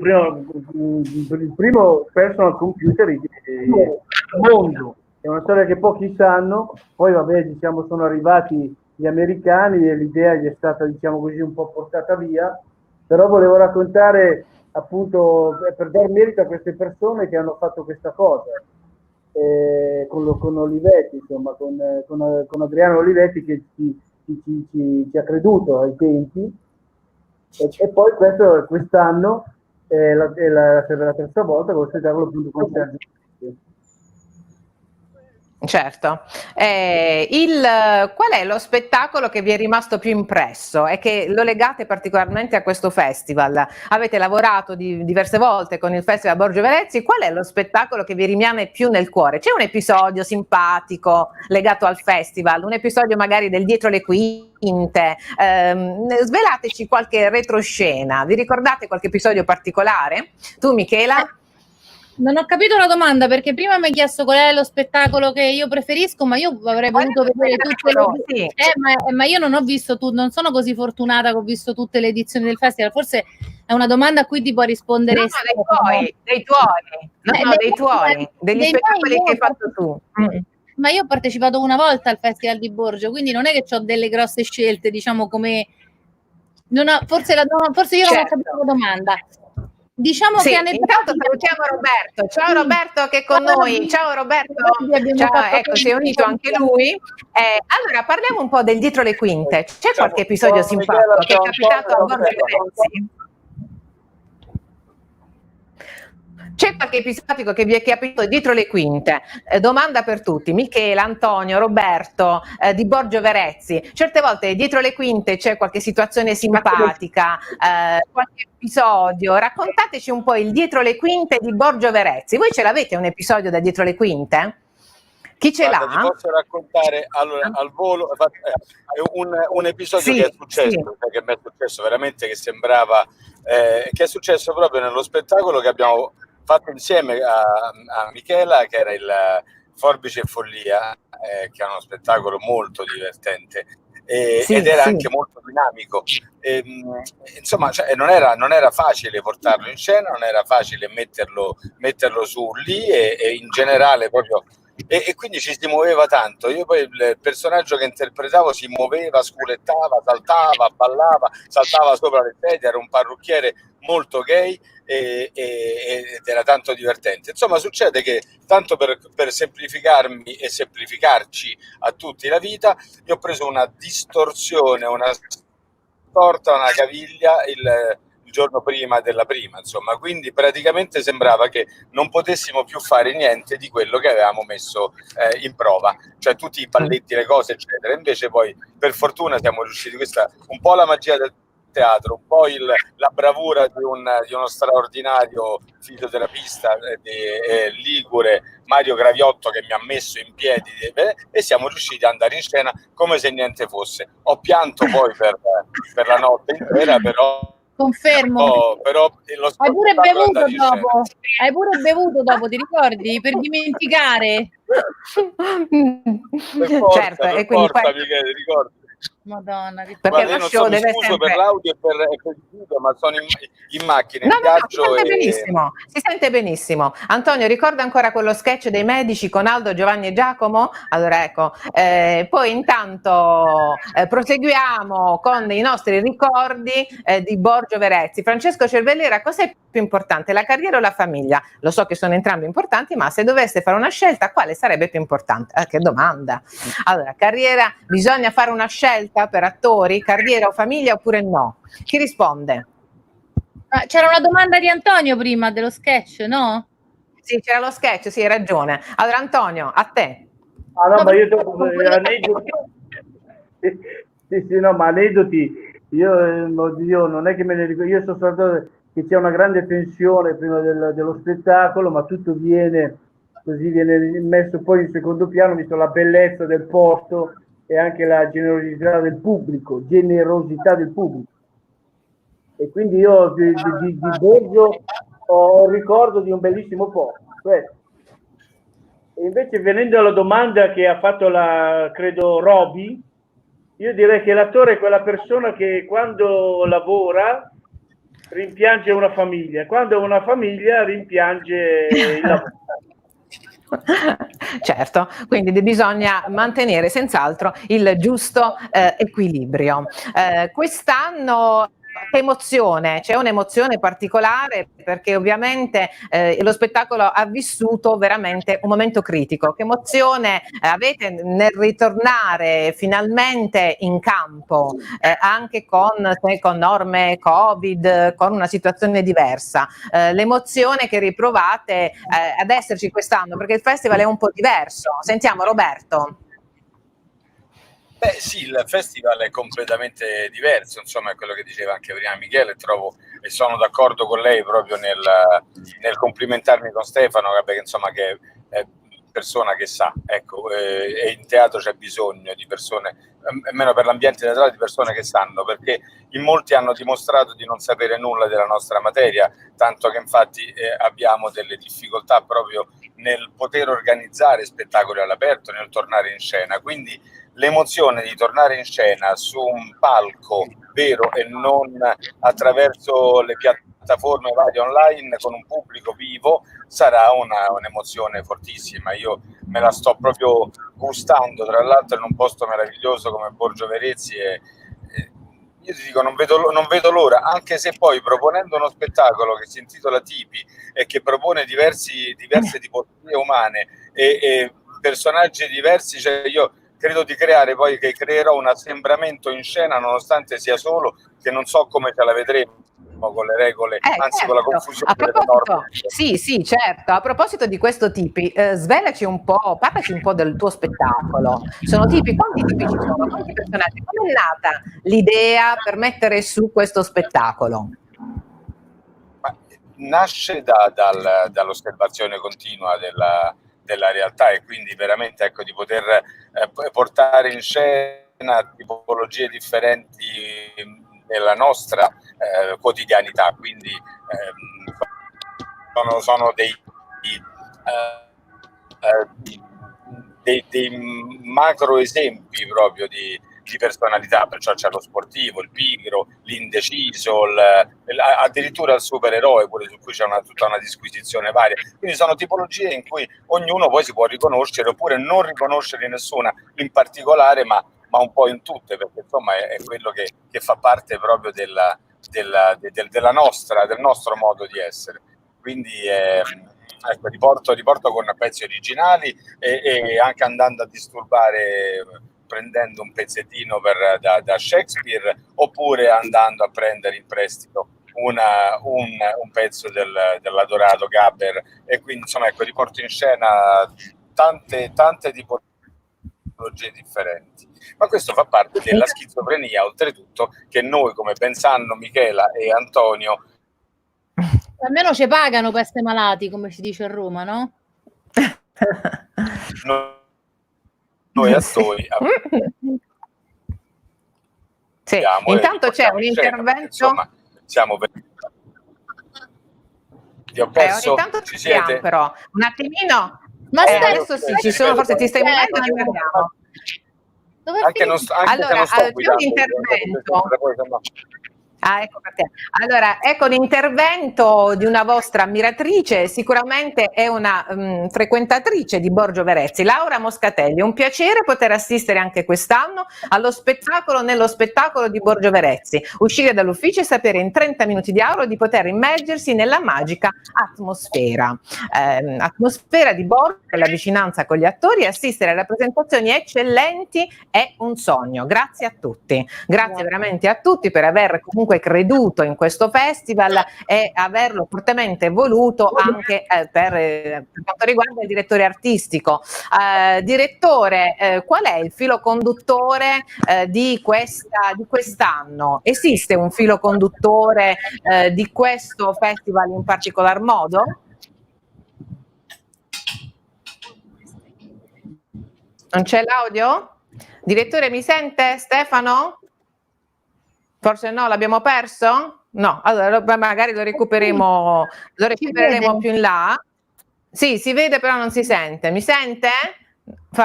primo personal computer del mondo. È una storia che pochi sanno, poi vabbè, diciamo, sono arrivati gli americani e l'idea gli è stata, diciamo così, un po' portata via, però volevo raccontare appunto per dar merito a queste persone che hanno fatto questa cosa. Con Olivetti, insomma, con Adriano Olivetti che ci ha creduto ai tempi, e poi quest'anno è la terza volta con lo spettacolo con Sergio. Certo. Qual è lo spettacolo che vi è rimasto più impresso e che lo legate particolarmente a questo festival? Avete lavorato diverse volte con il Festival Borgio Verezzi, qual è lo spettacolo che vi rimane più nel cuore? C'è un episodio simpatico legato al festival, un episodio magari del dietro le quinte? Svelateci qualche retroscena, vi ricordate qualche episodio particolare? Tu, Michela? Non ho capito la domanda, perché prima mi hai chiesto qual è lo spettacolo che io preferisco, ma io avrei voluto vedere tutte le ma io non ho visto non sono così fortunata che ho visto tutte le edizioni del festival. Forse è una domanda a cui ti può rispondere dei tuoi, degli spettacoli che hai fatto tu. Ma io ho partecipato una volta al Festival di Borgio, quindi non è che ho delle grosse scelte, diciamo, come forse io non ho capito la domanda. Diciamo che intanto salutiamo Roberto. Ciao Roberto che è con noi. Ciao Roberto. Ciao, ecco, si è unito anche lui. Allora parliamo un po' del dietro le quinte. C'è qualche episodio simpatico che è capitato a Borgio Verezzi? C'è qualche episodio che vi è capitato dietro le quinte? Domanda per tutti, Michela, Antonio, Roberto, di Borgio Verezzi. Certe volte dietro le quinte c'è qualche situazione simpatica, qualche episodio. Raccontateci un po' il dietro le quinte di Borgio Verezzi. Voi ce l'avete un episodio da dietro le quinte? Chi ce l'ha? Ti posso raccontare al volo un episodio che è successo, che mi è successo veramente, che sembrava che è successo proprio nello spettacolo che abbiamo fatto insieme a Michela, che era il Forbice e Follia, che è uno spettacolo molto divertente. ed era anche molto dinamico. Insomma, cioè, non era facile portarlo in scena, non era facile metterlo su lì e in generale proprio. E quindi ci si muoveva tanto. Io poi il personaggio che interpretavo si muoveva, sculettava, saltava, ballava, saltava sopra le sedie, era un parrucchiere molto gay ed era tanto divertente. Insomma, succede che tanto per semplificarmi e semplificarci a tutti la vita, io ho preso una distorsione, una storta, una caviglia il giorno prima della prima, insomma, quindi praticamente sembrava che non potessimo più fare niente di quello che avevamo messo in prova, cioè tutti i balletti, le cose, eccetera. Invece poi, per fortuna, siamo riusciti. Questa un po' la magia del teatro, un po' la bravura di uno straordinario fisioterapista ligure, Mario Graviotto, che mi ha messo in piedi e siamo riusciti ad andare in scena come se niente fosse. Ho pianto poi per la notte intera, però confermo. Però hai pure bevuto dopo, ti ricordi? Per dimenticare. Certo, e quindi Michele, ricordi? Madonna, che perché lo show deve scuso sempre... per l'audio e per il video, ma sono in macchina, no, in viaggio. Si sente benissimo. Antonio, ricorda ancora quello sketch dei medici con Aldo, Giovanni e Giacomo? Allora ecco, poi intanto proseguiamo con i nostri ricordi di Borgio Verezzi. Francesco Cervellera, cos'è più importante, la carriera o la famiglia? Lo so che sono entrambi importanti, ma se doveste fare una scelta, quale sarebbe più importante? Che domanda. Allora, carriera, bisogna fare una scelta per attori, carriera o famiglia oppure no? Chi risponde? C'era una domanda di Antonio prima dello sketch, no? Sì, c'era lo sketch, sì, hai ragione. Allora Antonio, a te. Ma io dopo aneddoti. Sì, no, ma aneddoti, io non è che me ne ricordo, io so soltanto che c'è una grande tensione prima dello spettacolo, ma tutto viene messo poi in secondo piano, visto la bellezza del posto e anche la generosità del pubblico. E quindi io di Borgio ho un ricordo di un bellissimo posto. E invece, venendo alla domanda che ha fatto credo Roby, io direi che l'attore è quella persona che quando lavora rimpiange una famiglia, quando ha una famiglia rimpiange il lavoro. Certo, quindi bisogna mantenere senz'altro il giusto equilibrio. Quest'anno che emozione, c'è un'emozione particolare perché ovviamente lo spettacolo ha vissuto veramente un momento critico. Che emozione avete nel ritornare finalmente in campo, anche con norme Covid, con una situazione diversa, l'emozione che riprovate ad esserci quest'anno, perché il festival è un po' diverso. Sentiamo Roberto. Beh sì, il festival è completamente diverso, insomma è quello che diceva anche prima Michele, trovo e sono d'accordo con lei proprio nel complimentarmi con Stefano, che insomma che è persona che sa, ecco, e in teatro c'è bisogno di persone, almeno per l'ambiente teatrale, di persone che sanno, perché in molti hanno dimostrato di non sapere nulla della nostra materia, tanto che infatti abbiamo delle difficoltà proprio nel poter organizzare spettacoli all'aperto, nel tornare in scena, quindi l'emozione di tornare in scena su un palco vero e non attraverso le piattaforme varie online con un pubblico vivo sarà un'emozione fortissima. Io me la sto proprio gustando, tra l'altro in un posto meraviglioso come Borgio Verezzi e io ti dico non vedo l'ora, anche se poi proponendo uno spettacolo che si intitola Tipi e che propone diverse tipologie umane e personaggi diversi, cioè io credo di creare poi che creerò un assembramento in scena, nonostante sia solo, che non so come ce la vedremo con le regole, anzi certo. con la confusione delle norme. Sì, certo. A proposito di questo Tipi, svelaci un po', parlaci un po' del tuo spettacolo. Sono tipi, quanti tipi ci sono? Quanti personaggi? Come è nata l'idea per mettere su questo spettacolo? Ma nasce dall'osservazione continua della realtà e quindi veramente ecco di poter portare in scena tipologie differenti nella nostra quotidianità, quindi sono dei macro esempi proprio di personalità, perciò c'è lo sportivo, il pigro, l'indeciso, addirittura il supereroe, pure su cui c'è tutta una disquisizione varia. Quindi sono tipologie in cui ognuno poi si può riconoscere oppure non riconoscere in nessuna in particolare, ma un po' in tutte, perché insomma è quello che fa parte proprio del nostro modo di essere. Quindi ecco, riporto con pezzi originali e anche andando a disturbare, prendendo un pezzettino da Shakespeare, oppure andando a prendere in prestito un pezzo dell'adorato Gabber, e quindi insomma ecco, riporto in scena tante tipologie differenti. Ma questo fa parte della schizofrenia, oltretutto, che noi, come ben sanno Michela e Antonio, almeno ci pagano per essere malati, come si dice a Roma, no? Noi attori sì. Intanto c'è un intervento, insomma, siamo vi ho perso, intanto ci siete? Però un attimino, ma adesso sì, ci sono, forse ti stai muovendo, ci perdiamo. Allora, c'è un intervento. Ecco perché. Allora, ecco l'intervento di una vostra ammiratrice, sicuramente è una frequentatrice di Borgio Verezzi, Laura Moscatelli. È un piacere poter assistere anche quest'anno allo spettacolo, nello spettacolo di Borgio Verezzi, uscire dall'ufficio e sapere in 30 minuti di aula di poter immergersi nella magica atmosfera. Atmosfera di Borgio, la vicinanza con gli attori, assistere a rappresentazioni eccellenti è un sogno. Grazie a tutti, grazie veramente a tutti per aver comunque creduto in questo festival e averlo fortemente voluto anche per quanto riguarda il direttore artistico. Direttore, qual è il filo conduttore di quest'anno? Esiste un filo conduttore di questo festival in particolar modo? Non c'è l'audio? Direttore, mi sente? Stefano? Forse no, l'abbiamo perso? No, allora magari lo recupereremo più in là. Sì, si vede però non si sente. Mi sente?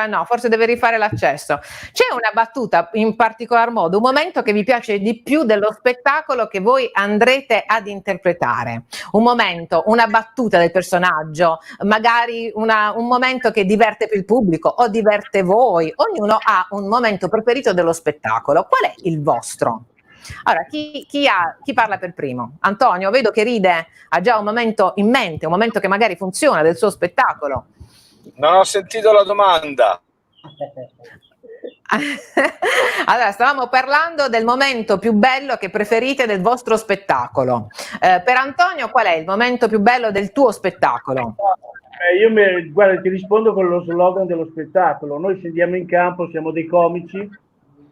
No, forse deve rifare l'accesso. C'è una battuta in particolar modo, un momento che vi piace di più dello spettacolo che voi andrete ad interpretare? Un momento, una battuta del personaggio, magari un momento che diverte più il pubblico o diverte voi. Ognuno ha un momento preferito dello spettacolo. Qual è il vostro? Allora, chi parla per primo? Antonio, vedo che ride, ha già un momento in mente, un momento che magari funziona del suo spettacolo. Non ho sentito la domanda. Allora, stavamo parlando del momento più bello che preferite del vostro spettacolo. Per Antonio, qual è il momento più bello del tuo spettacolo? Guarda, ti rispondo con lo slogan dello spettacolo. Noi scendiamo in campo, siamo dei comici,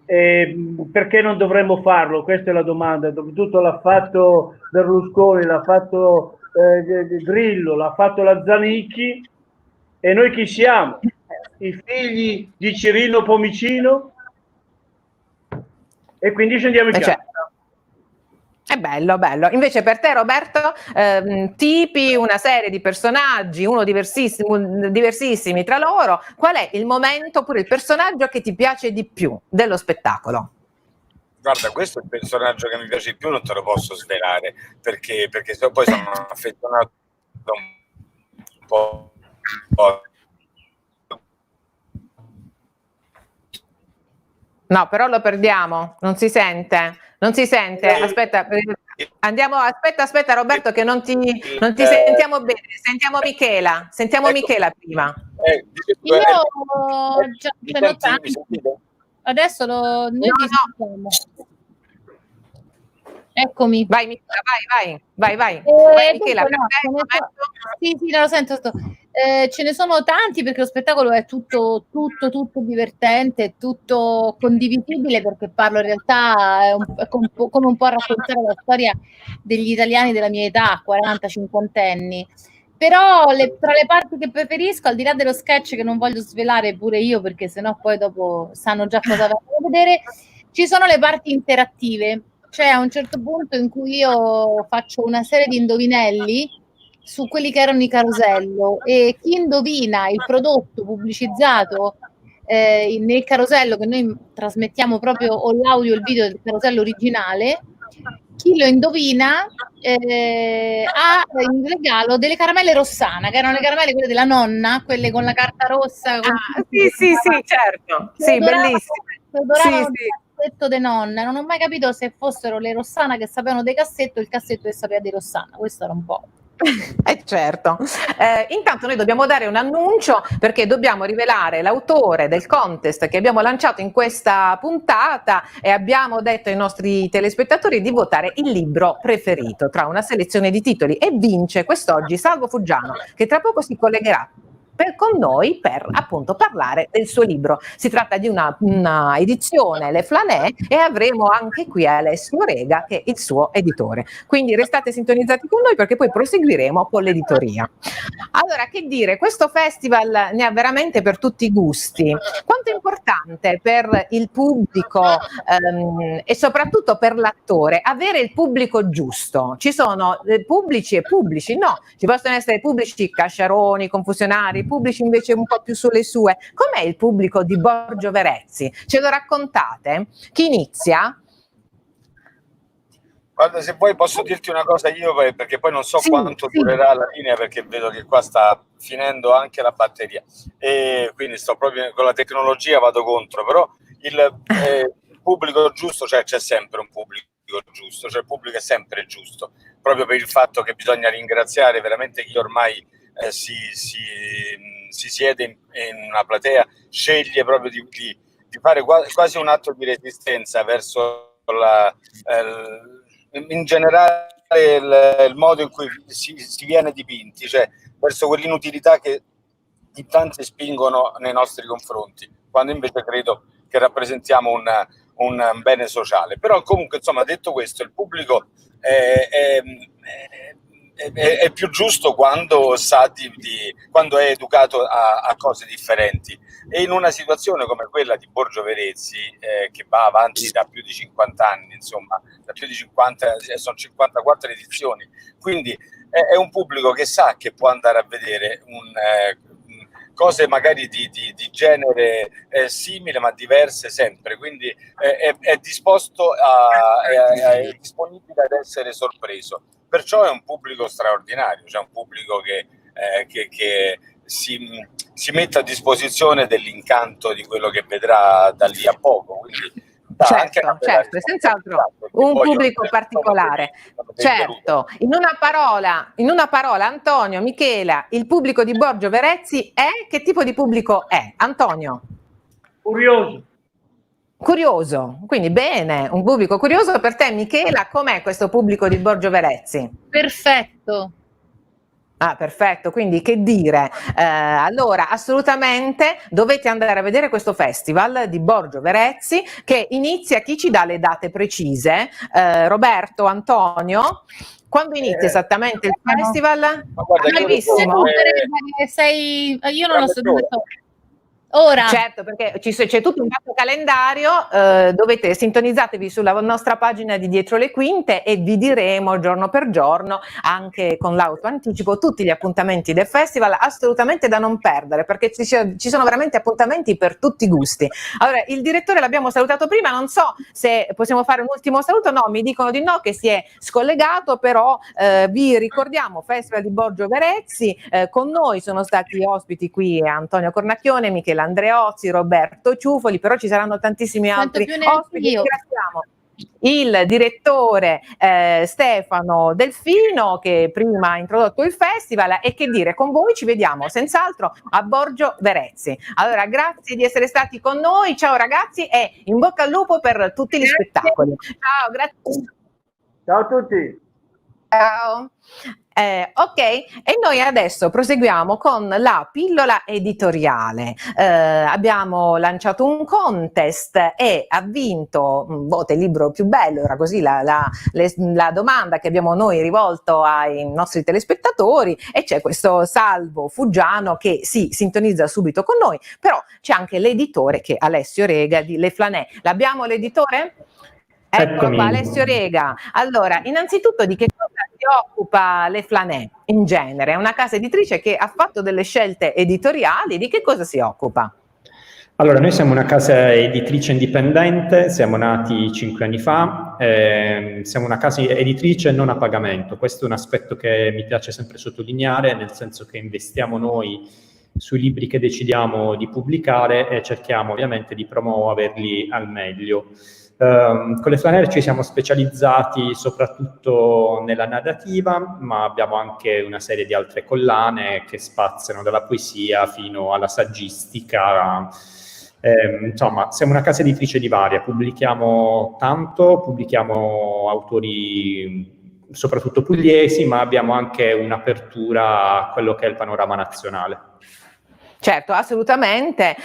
perché non dovremmo farlo? Questa è la domanda. Dopotutto l'ha fatto Berlusconi, l'ha fatto Grillo, l'ha fatto la Zanicchi, e noi chi siamo? I figli di Cirino Pomicino, e quindi scendiamo in campo. È bello, bello. Invece per te, Roberto, tipi, una serie di personaggi, uno diversissimi tra loro, qual è il momento oppure il personaggio che ti piace di più dello spettacolo? Guarda, questo è il personaggio che mi piace di più, non te lo posso svelare, perché poi sono affezionato un po'. No, però lo perdiamo, non si sente. Aspetta, aspetta Roberto, che non ti sentiamo bene. Sentiamo Michela, ecco. Michela prima. Adesso noi ti sentiamo. Eccomi. Vai Michela, vai. Vai Michela. Sì, lo sento. Ce ne sono tanti, perché lo spettacolo è tutto divertente, tutto condivisibile, perché parlo in realtà è come un po' raccontare la storia degli italiani della mia età, 40-50 anni. Però tra le parti che preferisco, al di là dello sketch che non voglio svelare pure io, perché sennò poi dopo sanno già cosa vanno a vedere, ci sono le parti interattive. Cioè a un certo punto in cui io faccio una serie di indovinelli su quelli che erano i carosello, e chi indovina il prodotto pubblicizzato nel carosello che noi trasmettiamo proprio o l'audio o il video del carosello originale, chi lo indovina ha in regalo delle caramelle Rossana, che erano le caramelle quelle della nonna, quelle con la carta rossa. Sì, certo. Sì, bellissime. Odoravano il cassetto de nonna. Non ho mai capito se fossero le Rossana che sapevano dei cassetto o il cassetto che sapeva di Rossana. Questo era un po'. Certo. Intanto noi dobbiamo dare un annuncio, perché dobbiamo rivelare l'autore del contest che abbiamo lanciato in questa puntata, e abbiamo detto ai nostri telespettatori di votare il libro preferito tra una selezione di titoli, e vince quest'oggi Salvo Fuggiano, che tra poco si collegherà con noi per appunto parlare del suo libro. Si tratta di una edizione Le Flanè, e avremo anche qui Alessio Rega, che è il suo editore. Quindi restate sintonizzati con noi, perché poi proseguiremo con l'editoria. Allora, che dire, questo festival ne ha veramente per tutti i gusti. Quanto è importante per il pubblico e soprattutto per l'attore avere il pubblico giusto? Ci sono pubblici e pubblici? No, ci possono essere pubblici casciaroni, confusionari, pubblici invece un po' più sulle sue. Com'è il pubblico di Borgio Verezzi? Ce lo raccontate? Chi inizia? Guarda, se vuoi posso dirti una cosa io, perché poi non so quanto durerà la linea, perché vedo che qua sta finendo anche la batteria, e quindi sto proprio con la tecnologia, vado contro, però il pubblico giusto, cioè c'è sempre un pubblico giusto, cioè il pubblico è sempre giusto, proprio per il fatto che bisogna ringraziare veramente chi ormai si siede in una platea, sceglie proprio di fare quasi un atto di resistenza verso in generale il modo in cui si viene dipinti, cioè verso quell'inutilità che in tanti spingono nei nostri confronti, quando invece credo che rappresentiamo un bene sociale. Però comunque, insomma, detto questo, il pubblico è più giusto quando sa quando è educato a cose differenti, e in una situazione come quella di Borgio Verezzi, che va avanti da più di 50 anni, insomma, da più di 50, sono 54 edizioni, quindi è un pubblico che sa che può andare a vedere cose magari di genere simile ma diverse sempre, quindi è disposto è disponibile ad essere sorpreso. Perciò è un pubblico straordinario, cioè un pubblico che si mette a disposizione dell'incanto di quello che vedrà da lì a poco. Quindi, certo, è senz'altro un pubblico particolare. Certo, in una parola, Antonio, Michela, il pubblico di Borgio Verezzi è? Che tipo di pubblico è? Antonio? Curioso, quindi bene, un pubblico curioso. Per te, Michela, com'è questo pubblico di Borgio Verezzi? Perfetto. Ah, perfetto, quindi che dire, allora assolutamente dovete andare a vedere questo festival di Borgio Verezzi, che inizia, chi ci dà le date precise? Roberto, Antonio? Quando inizia esattamente il festival? Bravissimo. Io non lo so dove sto. Ora. Certo, perché c'è tutto un altro calendario, sintonizzatevi sulla nostra pagina di Dietro le Quinte, e vi diremo giorno per giorno, anche con l'autoanticipo, tutti gli appuntamenti del festival, assolutamente da non perdere, perché ci sono veramente appuntamenti per tutti i gusti. Allora, il direttore l'abbiamo salutato prima, non so se possiamo fare un ultimo saluto. No, mi dicono di no, che si è scollegato, però vi ricordiamo Festival di Borgio Verezzi, con noi sono stati ospiti qui Antonio Cornacchione, Michela Andreozzi, Roberto Ciufoli, però ci saranno tantissimi altri ospiti. Ringraziamo il direttore Stefano Delfino, che prima ha introdotto il festival, e che dire, con voi ci vediamo senz'altro a Borgio Verezzi. Allora, grazie di essere stati con noi, ciao ragazzi, e in bocca al lupo per tutti gli spettacoli. Ciao, grazie. Ciao a tutti. Ciao. Ok, e noi adesso proseguiamo con la pillola editoriale. Abbiamo lanciato un contest e ha vinto vota il libro più bello, era così la domanda che abbiamo noi rivolto ai nostri telespettatori, e c'è questo Salvo Fuggiano che si sintonizza subito con noi, però c'è anche l'editore, che è Alessio Rega di Le Flanè. L'abbiamo l'editore? Eccolo qua, Alessio Rega. Allora, innanzitutto, di che cosa si occupa Le Flanè in genere? È una casa editrice che ha fatto delle scelte editoriali. Di che cosa si occupa? Allora, noi siamo una casa editrice indipendente, siamo nati 5 anni fa, siamo una casa editrice non a pagamento. Questo è un aspetto che mi piace sempre sottolineare, nel senso che investiamo noi sui libri che decidiamo di pubblicare e cerchiamo ovviamente di promuoverli al meglio. Con le Flaneur ci siamo specializzati soprattutto nella narrativa, ma abbiamo anche una serie di altre collane che spaziano dalla poesia fino alla saggistica. Insomma, siamo una casa editrice di varia, pubblichiamo tanto, pubblichiamo autori soprattutto pugliesi, ma abbiamo anche un'apertura a quello che è il panorama nazionale. Certo, assolutamente,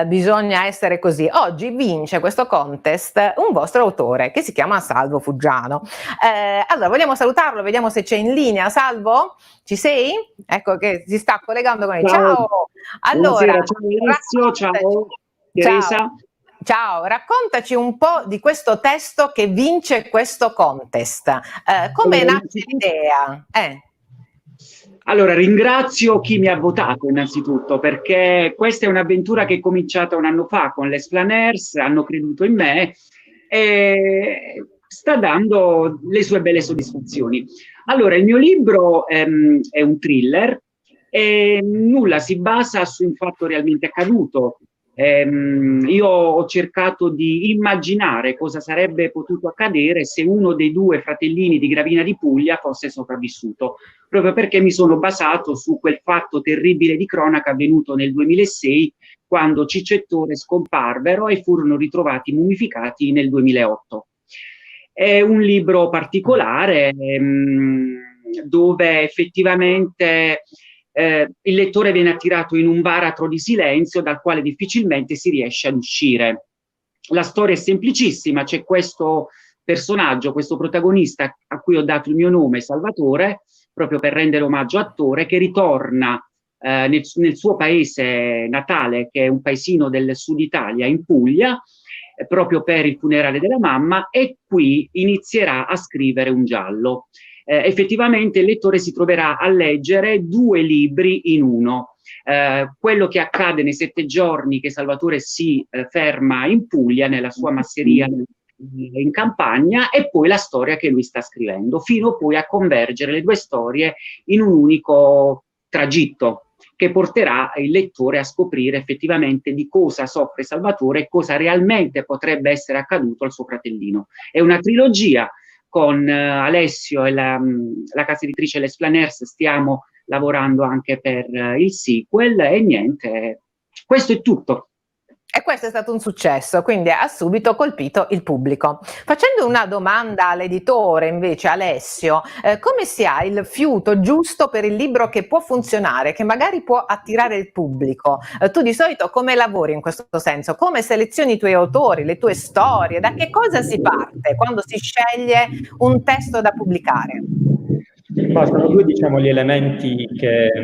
bisogna essere così. Oggi vince questo contest un vostro autore che si chiama Salvo Fuggiano. Allora, vogliamo salutarlo, vediamo se c'è in linea. Salvo, ci sei? Ecco che si sta collegando con noi. Ciao! Allora, ciao Alessio, ciao Teresa. Ciao, raccontaci un po' di questo testo che vince questo contest. Come nasce l'idea? Allora, ringrazio chi mi ha votato innanzitutto, perché questa è un'avventura che è cominciata un anno fa con les Flaneurs, hanno creduto in me e sta dando le sue belle soddisfazioni. Allora, il mio libro è un thriller e nulla, si basa su un fatto realmente accaduto. Io ho cercato di immaginare cosa sarebbe potuto accadere se uno dei due fratellini di Gravina di Puglia fosse sopravvissuto, proprio perché mi sono basato su quel fatto terribile di cronaca avvenuto nel 2006, quando Ciccio e Ettore scomparvero e furono ritrovati mummificati nel 2008. È un libro particolare dove effettivamente il lettore viene attirato in un baratro di silenzio dal quale difficilmente si riesce ad uscire. La storia è semplicissima, c'è questo personaggio, questo protagonista a cui ho dato il mio nome, Salvatore, proprio per rendere omaggio a Attore, che ritorna nel suo paese natale, che è un paesino del sud Italia, in Puglia, proprio per il funerale della mamma, e qui inizierà a scrivere un giallo. Effettivamente il lettore si troverà a leggere 2 libri in uno. Quello che accade nei 7 giorni che Salvatore si ferma in Puglia, nella sua masseria in campagna, e poi la storia che lui sta scrivendo, fino poi a convergere le 2 storie in un unico tragitto che porterà il lettore a scoprire effettivamente di cosa soffre Salvatore e cosa realmente potrebbe essere accaduto al suo fratellino. È una trilogia. Con Alessio e la casa editrice Les Flaneurs stiamo lavorando anche per il sequel e niente, questo è tutto. E questo è stato un successo, quindi ha subito colpito il pubblico. Facendo una domanda all'editore, invece, Alessio, come si ha il fiuto giusto per il libro che può funzionare, che magari può attirare il pubblico? Tu di solito come lavori in questo senso? Come selezioni i tuoi autori, le tue storie? Da che cosa si parte quando si sceglie un testo da pubblicare? Sono 2, diciamo, gli elementi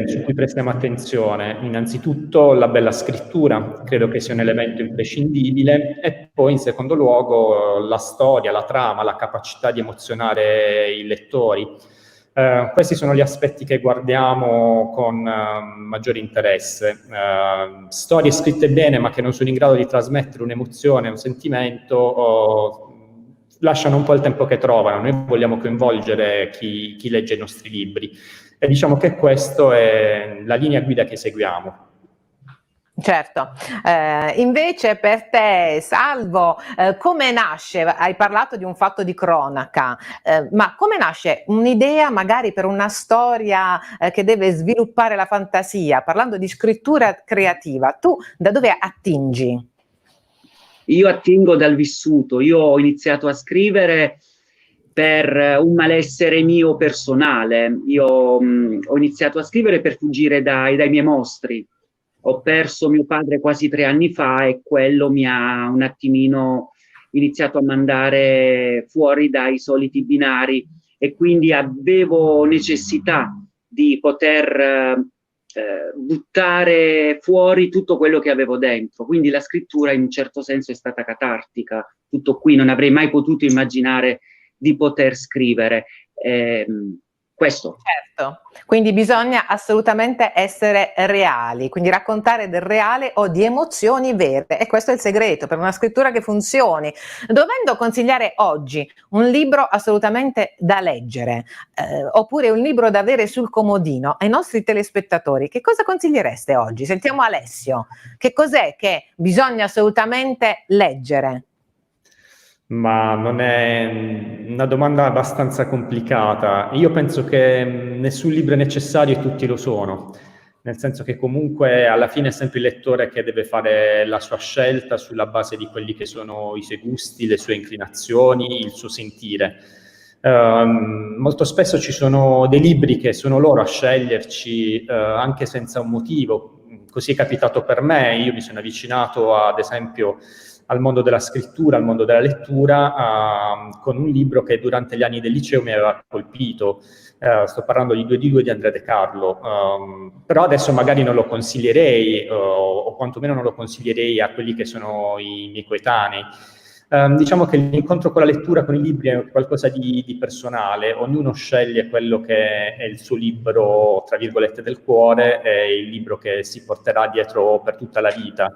su cui prestiamo attenzione. Innanzitutto la bella scrittura, credo che sia un elemento imprescindibile, e poi in secondo luogo la storia, la trama, la capacità di emozionare i lettori. Questi sono gli aspetti che guardiamo con maggiore interesse. Storie scritte bene ma che non sono in grado di trasmettere un'emozione, un sentimento, lasciano un po' il tempo che trovano. Noi vogliamo coinvolgere chi legge i nostri libri e diciamo che questa è la linea guida che seguiamo. Certo, invece per te, Salvo, come nasce, hai parlato di un fatto di cronaca, ma come nasce un'idea magari per una storia che deve sviluppare la fantasia, parlando di scrittura creativa, tu da dove attingi? Io attingo dal vissuto. Io ho iniziato a scrivere per un malessere mio personale. Io ho iniziato a scrivere per fuggire dai miei mostri. Ho perso mio padre quasi 3 anni fa e quello mi ha un attimino iniziato a mandare fuori dai soliti binari, e quindi avevo necessità di poter buttare fuori tutto quello che avevo dentro. Quindi la scrittura in un certo senso è stata catartica. Tutto qui, non avrei mai potuto immaginare di poter scrivere. Questo. Certo, quindi bisogna assolutamente essere reali, quindi raccontare del reale o di emozioni vere, e questo è il segreto per una scrittura che funzioni. Dovendo consigliare oggi un libro assolutamente da leggere, oppure un libro da avere sul comodino ai nostri telespettatori, che cosa consigliereste oggi? Sentiamo Alessio, che cos'è che bisogna assolutamente leggere? Ma non è una domanda abbastanza complicata. Io penso che nessun libro è necessario e tutti lo sono, nel senso che comunque alla fine è sempre il lettore che deve fare la sua scelta sulla base di quelli che sono i suoi gusti, le sue inclinazioni, il suo sentire. Molto spesso ci sono dei libri che sono loro a sceglierci anche senza un motivo. Così è capitato per me. Io mi sono avvicinato ad esempio al mondo della scrittura, al mondo della lettura, con un libro che durante gli anni del liceo mi aveva colpito. Sto parlando di 2 di Andrea De Carlo, però adesso magari non lo consiglierei, o quantomeno non lo consiglierei a quelli che sono i miei coetanei. Diciamo che l'incontro con la lettura, con i libri, è qualcosa di personale. Ognuno sceglie quello che è il suo libro, tra virgolette, del cuore, e il libro che si porterà dietro per tutta la vita.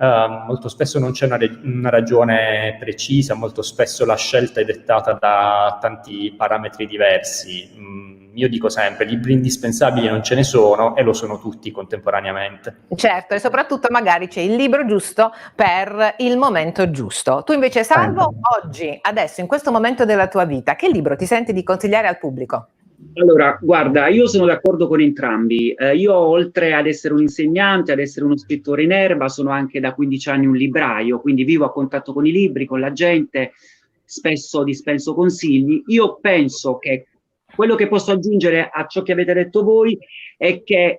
Molto spesso non c'è una ragione precisa, molto spesso la scelta è dettata da tanti parametri diversi. Io dico sempre, libri indispensabili non ce ne sono, e lo sono tutti contemporaneamente. Certo, e soprattutto magari c'è il libro giusto per il momento giusto. Tu invece, Salvo, oggi, adesso, in questo momento della tua vita, che libro ti senti di consigliare al pubblico? Allora, guarda, io sono d'accordo con entrambi. Io, oltre ad essere un insegnante, ad essere uno scrittore in erba, sono anche da 15 anni un libraio, quindi vivo a contatto con i libri, con la gente, spesso dispenso consigli. Io penso che quello che posso aggiungere a ciò che avete detto voi è che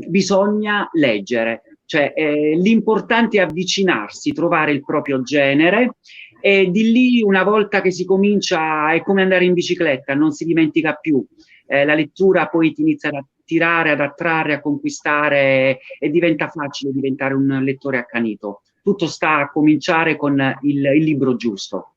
bisogna leggere, cioè l'importante è avvicinarsi, trovare il proprio genere. E di lì, una volta che si comincia, è come andare in bicicletta, non si dimentica più. La lettura poi ti inizia ad attirare, ad attrarre, a conquistare, e diventa facile diventare un lettore accanito. Tutto sta a cominciare con il libro giusto.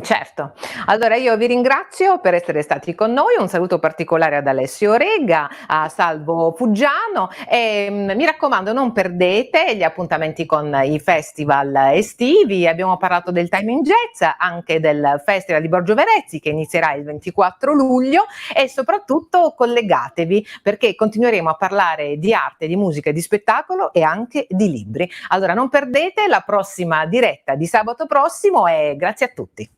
Certo. Allora io vi ringrazio per essere stati con noi, un saluto particolare ad Alessio Rega, a Salvo Fuggiano, e mi raccomando, non perdete gli appuntamenti con i festival estivi. Abbiamo parlato del Time in Jazz, anche del Festival di Borgio Verezzi che inizierà il 24 luglio, e soprattutto collegatevi, perché continueremo a parlare di arte, di musica, di spettacolo e anche di libri. Allora non perdete la prossima diretta di sabato prossimo, e grazie a tutti.